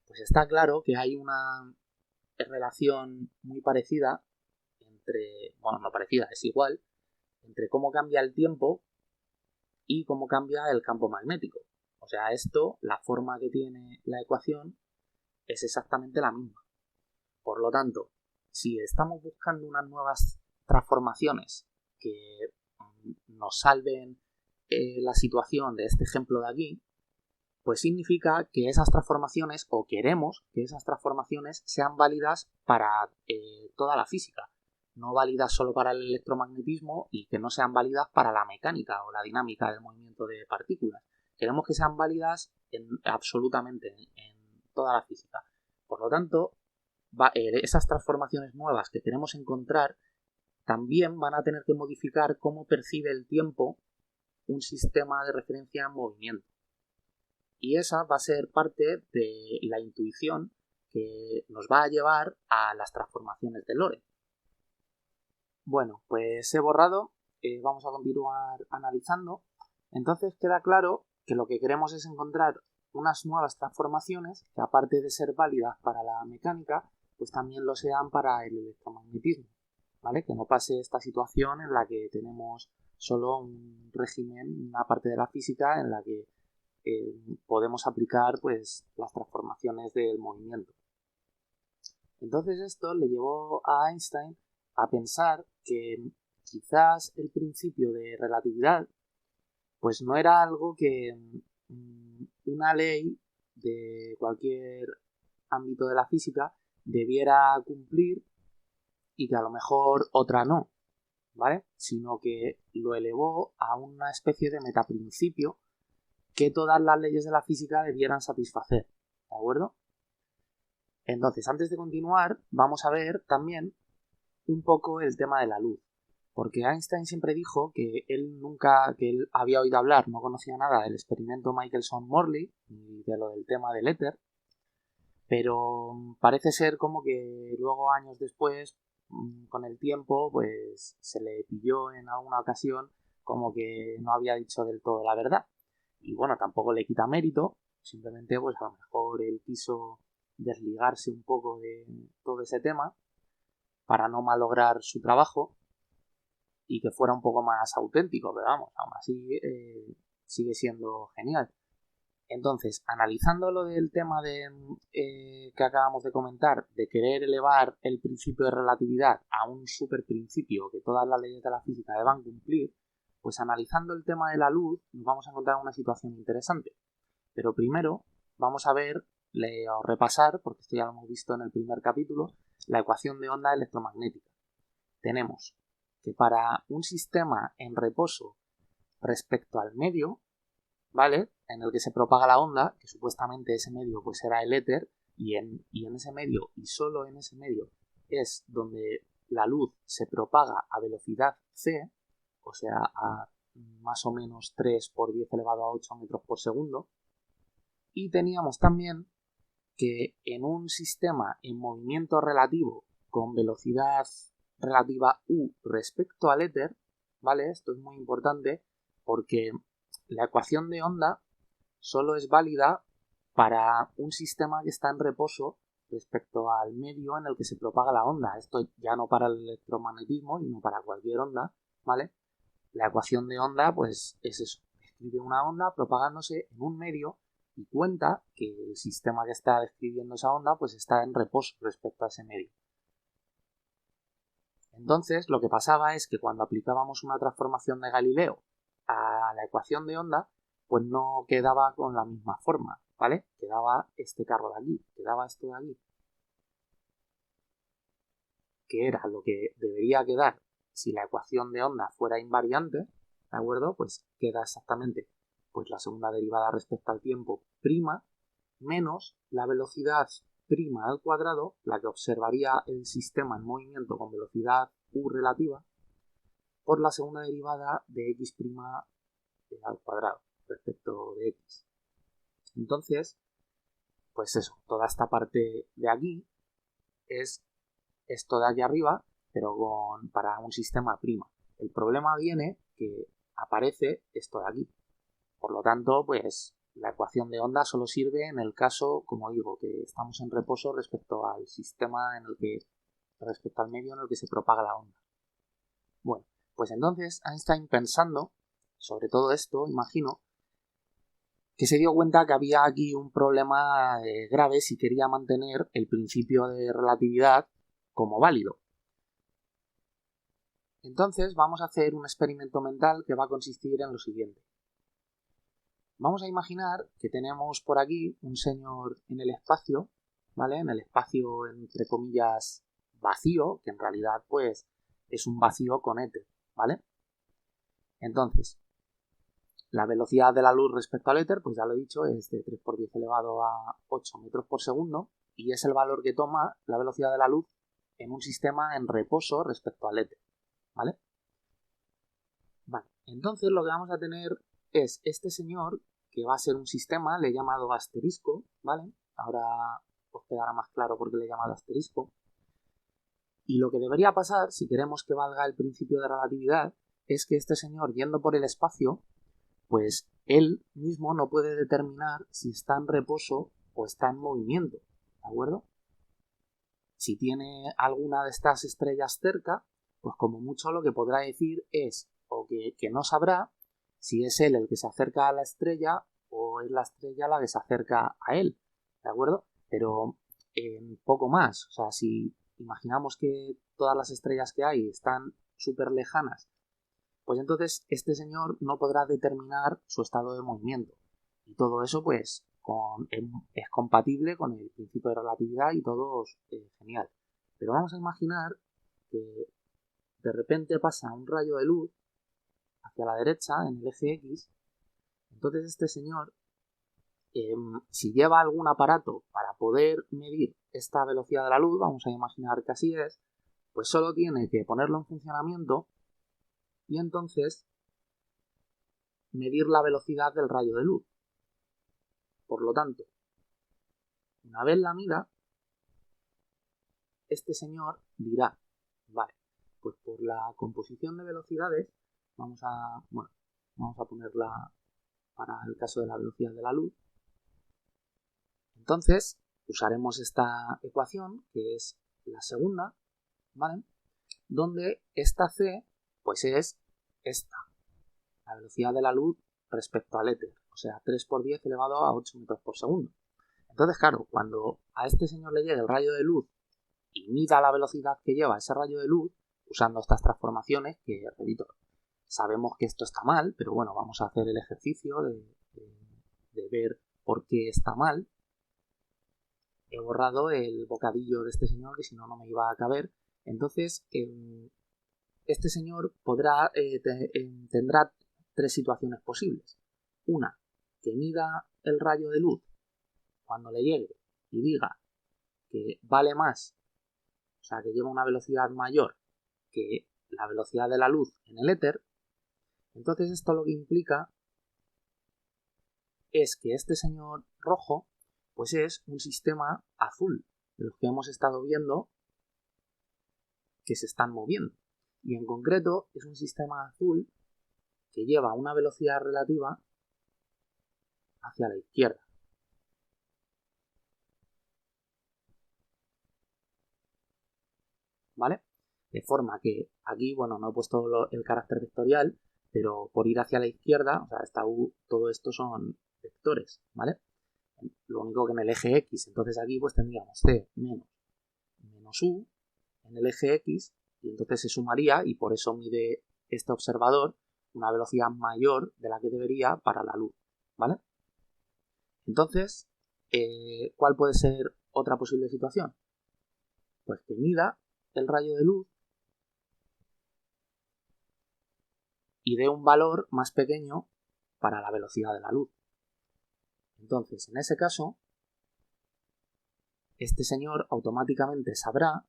pues está claro que hay una relación muy parecida entre, bueno, no parecida, es igual, entre cómo cambia el tiempo y cómo cambia el campo magnético. O sea, esto, la forma que tiene la ecuación, es exactamente la misma. Por lo tanto, si estamos buscando unas nuevas transformaciones que nos salven la situación de este ejemplo de aquí, pues significa que esas transformaciones, o queremos que esas transformaciones sean válidas para toda la física, no válidas solo para el electromagnetismo y que no sean válidas para la mecánica o la dinámica del movimiento de partículas. Queremos que sean válidas absolutamente en toda la física. Por lo tanto, esas transformaciones nuevas que queremos encontrar también van a tener que modificar cómo percibe el tiempo un sistema de referencia en movimiento. Y esa va a ser parte de la intuición que nos va a llevar a las transformaciones de Lorentz. Bueno, pues he borrado, vamos a continuar analizando. Entonces queda claro que lo que queremos es encontrar unas nuevas transformaciones que, aparte de ser válidas para la mecánica, pues también lo sean para el electromagnetismo, ¿vale? Que no pase esta situación en la que tenemos solo un régimen, una parte de la física en la que podemos aplicar pues las transformaciones del movimiento. Entonces esto le llevó a Einstein a pensar que quizás el principio de relatividad pues no era algo que una ley de cualquier ámbito de la física debiera cumplir y que a lo mejor otra no, ¿vale? Sino que lo elevó a una especie de metaprincipio que todas las leyes de la física debieran satisfacer, ¿de acuerdo? Entonces, antes de continuar, vamos a ver también un poco el tema de la luz, porque Einstein siempre dijo que él había oído hablar, no conocía nada del experimento Michelson-Morley ni de lo del tema del éter, pero parece ser como que luego, años después, con el tiempo, pues se le pilló en alguna ocasión como que no había dicho del todo la verdad. Y bueno, tampoco le quita mérito, simplemente pues a lo mejor él quiso desligarse un poco de todo ese tema para no malograr su trabajo y que fuera un poco más auténtico, pero vamos, aún así sigue siendo genial. Entonces, analizando lo del tema que acabamos de comentar, de querer elevar el principio de relatividad a un superprincipio que todas las leyes de la física deban cumplir, pues analizando el tema de la luz nos vamos a encontrar una situación interesante. Pero primero vamos a o repasar, porque esto ya lo hemos visto en el primer capítulo, la ecuación de onda electromagnética. Tenemos que para un sistema en reposo respecto al medio, ¿vale?, en el que se propaga la onda, que supuestamente ese medio pues será el éter, y en ese medio, y solo en ese medio, es donde la luz se propaga a velocidad c, o sea, a más o menos 3 por 10 elevado a 8 metros por segundo. Y teníamos también que en un sistema en movimiento relativo con velocidad relativa u respecto al éter, ¿vale? Esto es muy importante porque la ecuación de onda solo es válida para un sistema que está en reposo respecto al medio en el que se propaga la onda. Esto ya no para el electromagnetismo, sino para cualquier onda, ¿vale? La ecuación de onda, pues es eso. Describe una onda propagándose en un medio y cuenta que el sistema que está describiendo esa onda pues está en reposo respecto a ese medio. Entonces, lo que pasaba es que cuando aplicábamos una transformación de Galileo a la ecuación de onda, pues no quedaba con la misma forma, ¿vale? Quedaba este carro de aquí, quedaba esto de aquí, que era lo que debería quedar si la ecuación de onda fuera invariante, ¿de acuerdo? Pues queda exactamente pues la segunda derivada respecto al tiempo prima menos la velocidad prima al cuadrado, la que observaría el sistema en movimiento con velocidad u relativa, por la segunda derivada de x' al cuadrado respecto de x. Entonces, pues eso, toda esta parte de aquí es esto de aquí arriba, pero para un sistema prima. El problema viene que aparece esto de aquí. Por lo tanto, pues la ecuación de onda solo sirve en el caso, como digo, que estamos en reposo respecto al sistema respecto al medio en el que se propaga la onda. Bueno, pues entonces Einstein, pensando sobre todo esto, imagino, que se dio cuenta que había aquí un problema grave si quería mantener el principio de relatividad como válido. Entonces vamos a hacer un experimento mental que va a consistir en lo siguiente. Vamos a imaginar que tenemos por aquí un señor en el espacio, ¿vale? En el espacio, entre comillas, vacío, que en realidad, pues, es un vacío con éter, ¿vale? Entonces, la velocidad de la luz respecto al éter, pues ya lo he dicho, es de 3 por 10 elevado a 8 metros por segundo, y es el valor que toma la velocidad de la luz en un sistema en reposo respecto al éter, ¿vale? Vale, entonces lo que vamos a tener es este señor, que va a ser un sistema, le he llamado asterisco, ¿vale? Ahora os quedará más claro por qué le he llamado asterisco. Y lo que debería pasar, si queremos que valga el principio de relatividad, es que este señor, yendo por el espacio, pues él mismo no puede determinar si está en reposo o está en movimiento, ¿de acuerdo? Si tiene alguna de estas estrellas cerca, pues como mucho lo que podrá decir es o que no sabrá si es él el que se acerca a la estrella o es la estrella la que se acerca a él, ¿de acuerdo? Pero poco más, o sea, si imaginamos que todas las estrellas que hay están súper lejanas, pues entonces este señor no podrá determinar su estado de movimiento. Y todo eso, pues, es compatible con el principio de relatividad y todo genial. Pero vamos a imaginar que de repente pasa un rayo de luz hacia la derecha en el eje X. Entonces este señor, si lleva algún aparato para poder medir esta velocidad de la luz, vamos a imaginar que así es, pues solo tiene que ponerlo en funcionamiento y entonces medir la velocidad del rayo de luz. Por lo tanto, una vez la mida, este señor dirá, vale, pues por la composición de velocidades vamos a ponerla para el caso de la velocidad de la luz. Entonces usaremos esta ecuación, que es la segunda, ¿vale? Donde esta c pues es esta, la velocidad de la luz respecto al éter, o sea, 3 por 10 elevado a 8 metros por segundo. Entonces, claro, cuando a este señor le llegue el rayo de luz y mida la velocidad que lleva ese rayo de luz, usando estas transformaciones, que, repito, sabemos que esto está mal, pero bueno, vamos a hacer el ejercicio de ver por qué está mal. He borrado el bocadillo de este señor, que si no, no me iba a caber. Entonces, este señor tendrá tres situaciones posibles. Una, que mida el rayo de luz cuando le llegue y diga que vale más, o sea, que lleva una velocidad mayor que la velocidad de la luz en el éter. Entonces esto lo que implica es que este señor rojo pues es un sistema azul, de los que hemos estado viendo que se están moviendo. Y en concreto es un sistema azul que lleva una velocidad relativa hacia la izquierda. ¿Vale? De forma que aquí, bueno, no he puesto el carácter vectorial, pero por ir hacia la izquierda, o sea, esta U, todo esto son vectores, ¿vale? Lo único que en el eje X. Entonces aquí pues tendríamos C menos U en el eje X, y entonces se sumaría, y por eso mide este observador una velocidad mayor de la que debería para la luz, ¿vale? Entonces, ¿cuál puede ser otra posible situación? Pues que mida el rayo de luz y dé un valor más pequeño para la velocidad de la luz. Entonces, en ese caso, este señor automáticamente sabrá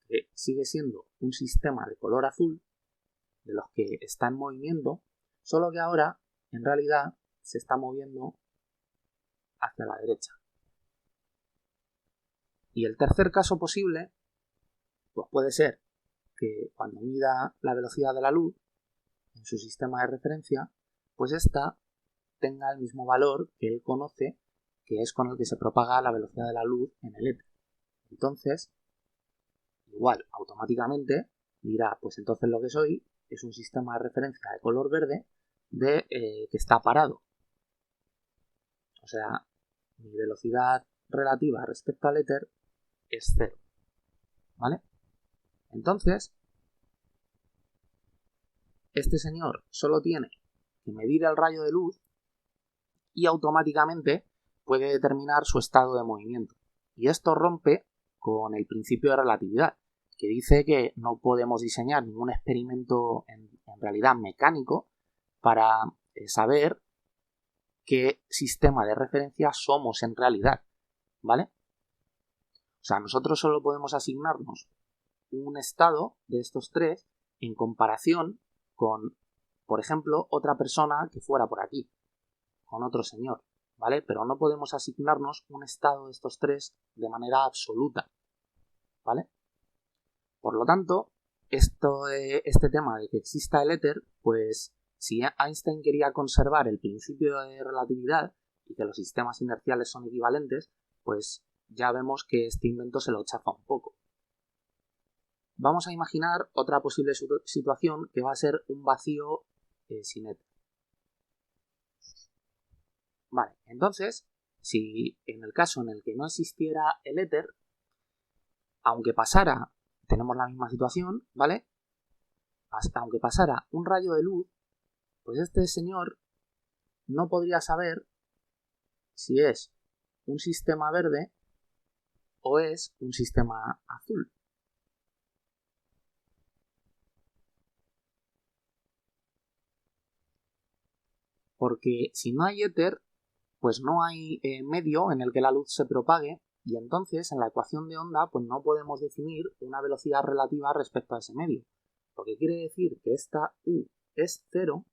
que sigue siendo un sistema de color azul de los que está en movimiento, solo que ahora, en realidad, se está moviendo hacia la derecha. Y el tercer caso posible, pues puede ser que cuando mida la velocidad de la luz en su sistema de referencia, pues ésta tenga el mismo valor que él conoce, que es con el que se propaga la velocidad de la luz en el éter. Entonces, igual, automáticamente dirá, pues entonces lo que soy es un sistema de referencia de color verde que está parado. O sea, mi velocidad relativa respecto al éter es 0. ¿Vale? Entonces, este señor solo tiene que medir el rayo de luz y automáticamente puede determinar su estado de movimiento. Y esto rompe con el principio de relatividad, que dice que no podemos diseñar ningún experimento en realidad mecánico para saber qué sistema de referencia somos en realidad, ¿vale? O sea, nosotros solo podemos asignarnos un estado de estos tres en comparación con, por ejemplo, otra persona que fuera por aquí, con otro señor, ¿vale? Pero no podemos asignarnos un estado de estos tres de manera absoluta, ¿vale? Por lo tanto, este tema de que exista el éter, pues si Einstein quería conservar el principio de relatividad y que los sistemas inerciales son equivalentes, pues ya vemos que este invento se lo chafa un poco. Vamos a imaginar otra posible situación que va a ser un vacío sin éter. Vale, entonces, si en el caso en el que no existiera el éter, aunque pasara, tenemos la misma situación, ¿vale? Aunque pasara un rayo de luz, pues este señor no podría saber si es un sistema verde o es un sistema azul. Porque si no hay éter, pues no hay medio en el que la luz se propague, y entonces en la ecuación de onda pues no podemos definir una velocidad relativa respecto a ese medio. Lo que quiere decir que esta U es 0,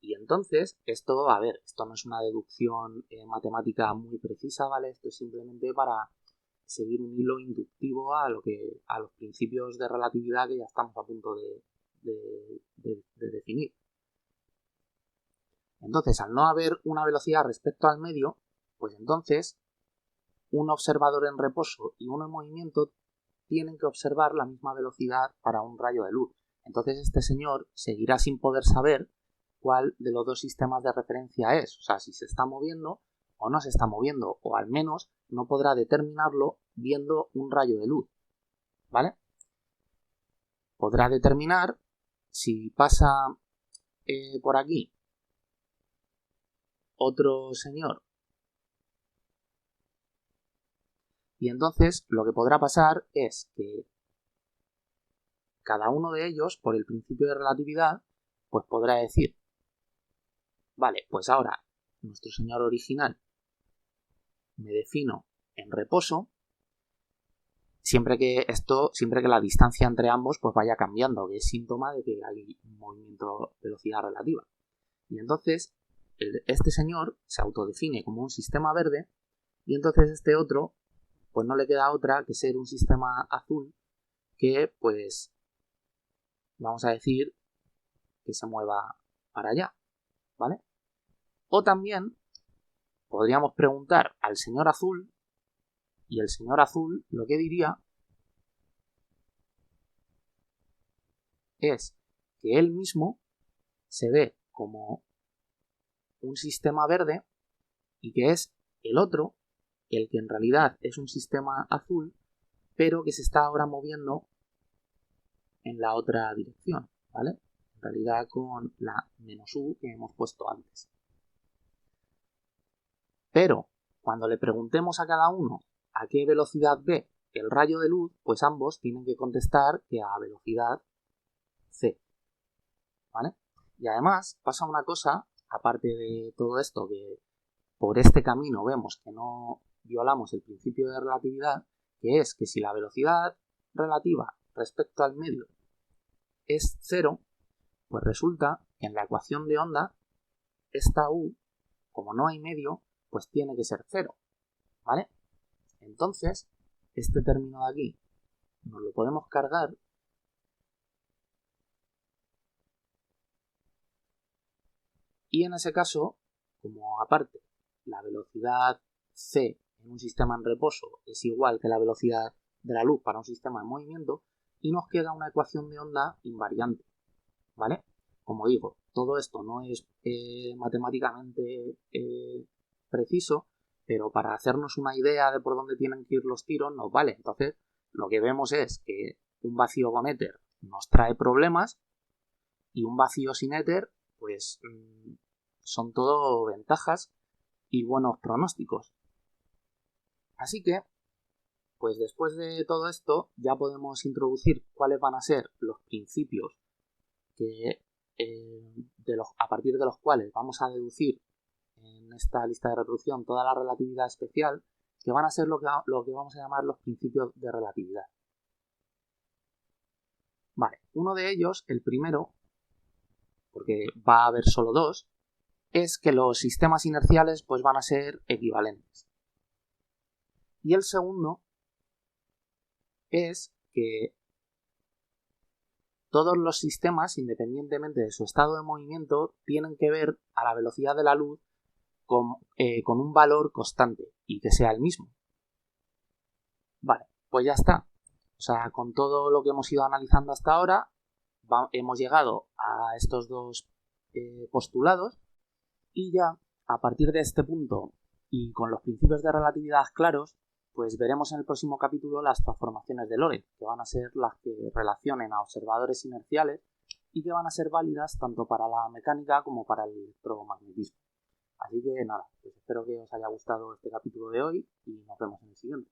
y entonces esto, a ver, esto no es una deducción matemática muy precisa, ¿vale? Esto es simplemente para seguir un hilo inductivo a los principios de relatividad que ya estamos a punto de definir. Entonces, al no haber una velocidad respecto al medio, pues entonces un observador en reposo y uno en movimiento tienen que observar la misma velocidad para un rayo de luz. Entonces este señor seguirá sin poder saber cuál de los dos sistemas de referencia es, o sea, si se está moviendo o no se está moviendo, o al menos no podrá determinarlo viendo un rayo de luz, ¿vale? Podrá determinar si pasa por aquí otro señor, y entonces lo que podrá pasar es que cada uno de ellos, por el principio de relatividad, pues podrá decir, vale, pues ahora nuestro señor original me defino en reposo, siempre que la distancia entre ambos pues vaya cambiando, que es síntoma de que hay un movimiento de velocidad relativa. Y entonces este señor se autodefine como un sistema verde, y entonces este otro pues no le queda otra que ser un sistema azul que pues vamos a decir que se mueva para allá, ¿vale? O también podríamos preguntar al señor azul, y el señor azul lo que diría es que él mismo se ve como un sistema verde y que es el otro, el que en realidad es un sistema azul, pero que se está ahora moviendo en la otra dirección, ¿vale? En realidad con la -u que hemos puesto antes. Pero cuando le preguntemos a cada uno a qué velocidad ve el rayo de luz, pues ambos tienen que contestar que a velocidad c, ¿vale? Y además pasa una cosa, aparte de todo esto, que por este camino vemos que no violamos el principio de relatividad, que es que si la velocidad relativa respecto al medio es 0, pues resulta que en la ecuación de onda esta u, como no hay medio, pues tiene que ser 0, ¿vale? Entonces, este término de aquí nos lo podemos cargar y en ese caso, como aparte la velocidad c en un sistema en reposo es igual que la velocidad de la luz para un sistema en movimiento, y nos queda una ecuación de onda invariante, ¿vale? Como digo, todo esto no es matemáticamente preciso, pero para hacernos una idea de por dónde tienen que ir los tiros nos vale. Entonces, lo que vemos es que un vacío con éter nos trae problemas y un vacío sin éter, pues son todo ventajas y buenos pronósticos. Así que, pues después de todo esto, ya podemos introducir cuáles van a ser los principios que, a partir de los cuales vamos a deducir en esta lista de reproducción toda la relatividad especial, que van a ser lo que vamos a llamar los principios de relatividad. Vale, uno de ellos, el primero, porque va a haber solo dos, es que los sistemas inerciales pues van a ser equivalentes. Y el segundo es que todos los sistemas, independientemente de su estado de movimiento, tienen que ver a la velocidad de la luz con un valor constante y que sea el mismo. Vale, pues ya está. O sea, con todo lo que hemos ido analizando hasta ahora, hemos llegado a estos dos postulados y ya a partir de este punto y con los principios de relatividad claros, pues veremos en el próximo capítulo las transformaciones de Lorentz, que van a ser las que relacionen a observadores inerciales y que van a ser válidas tanto para la mecánica como para el electromagnetismo. Así que nada, pues espero que os haya gustado este capítulo de hoy y nos vemos en el siguiente.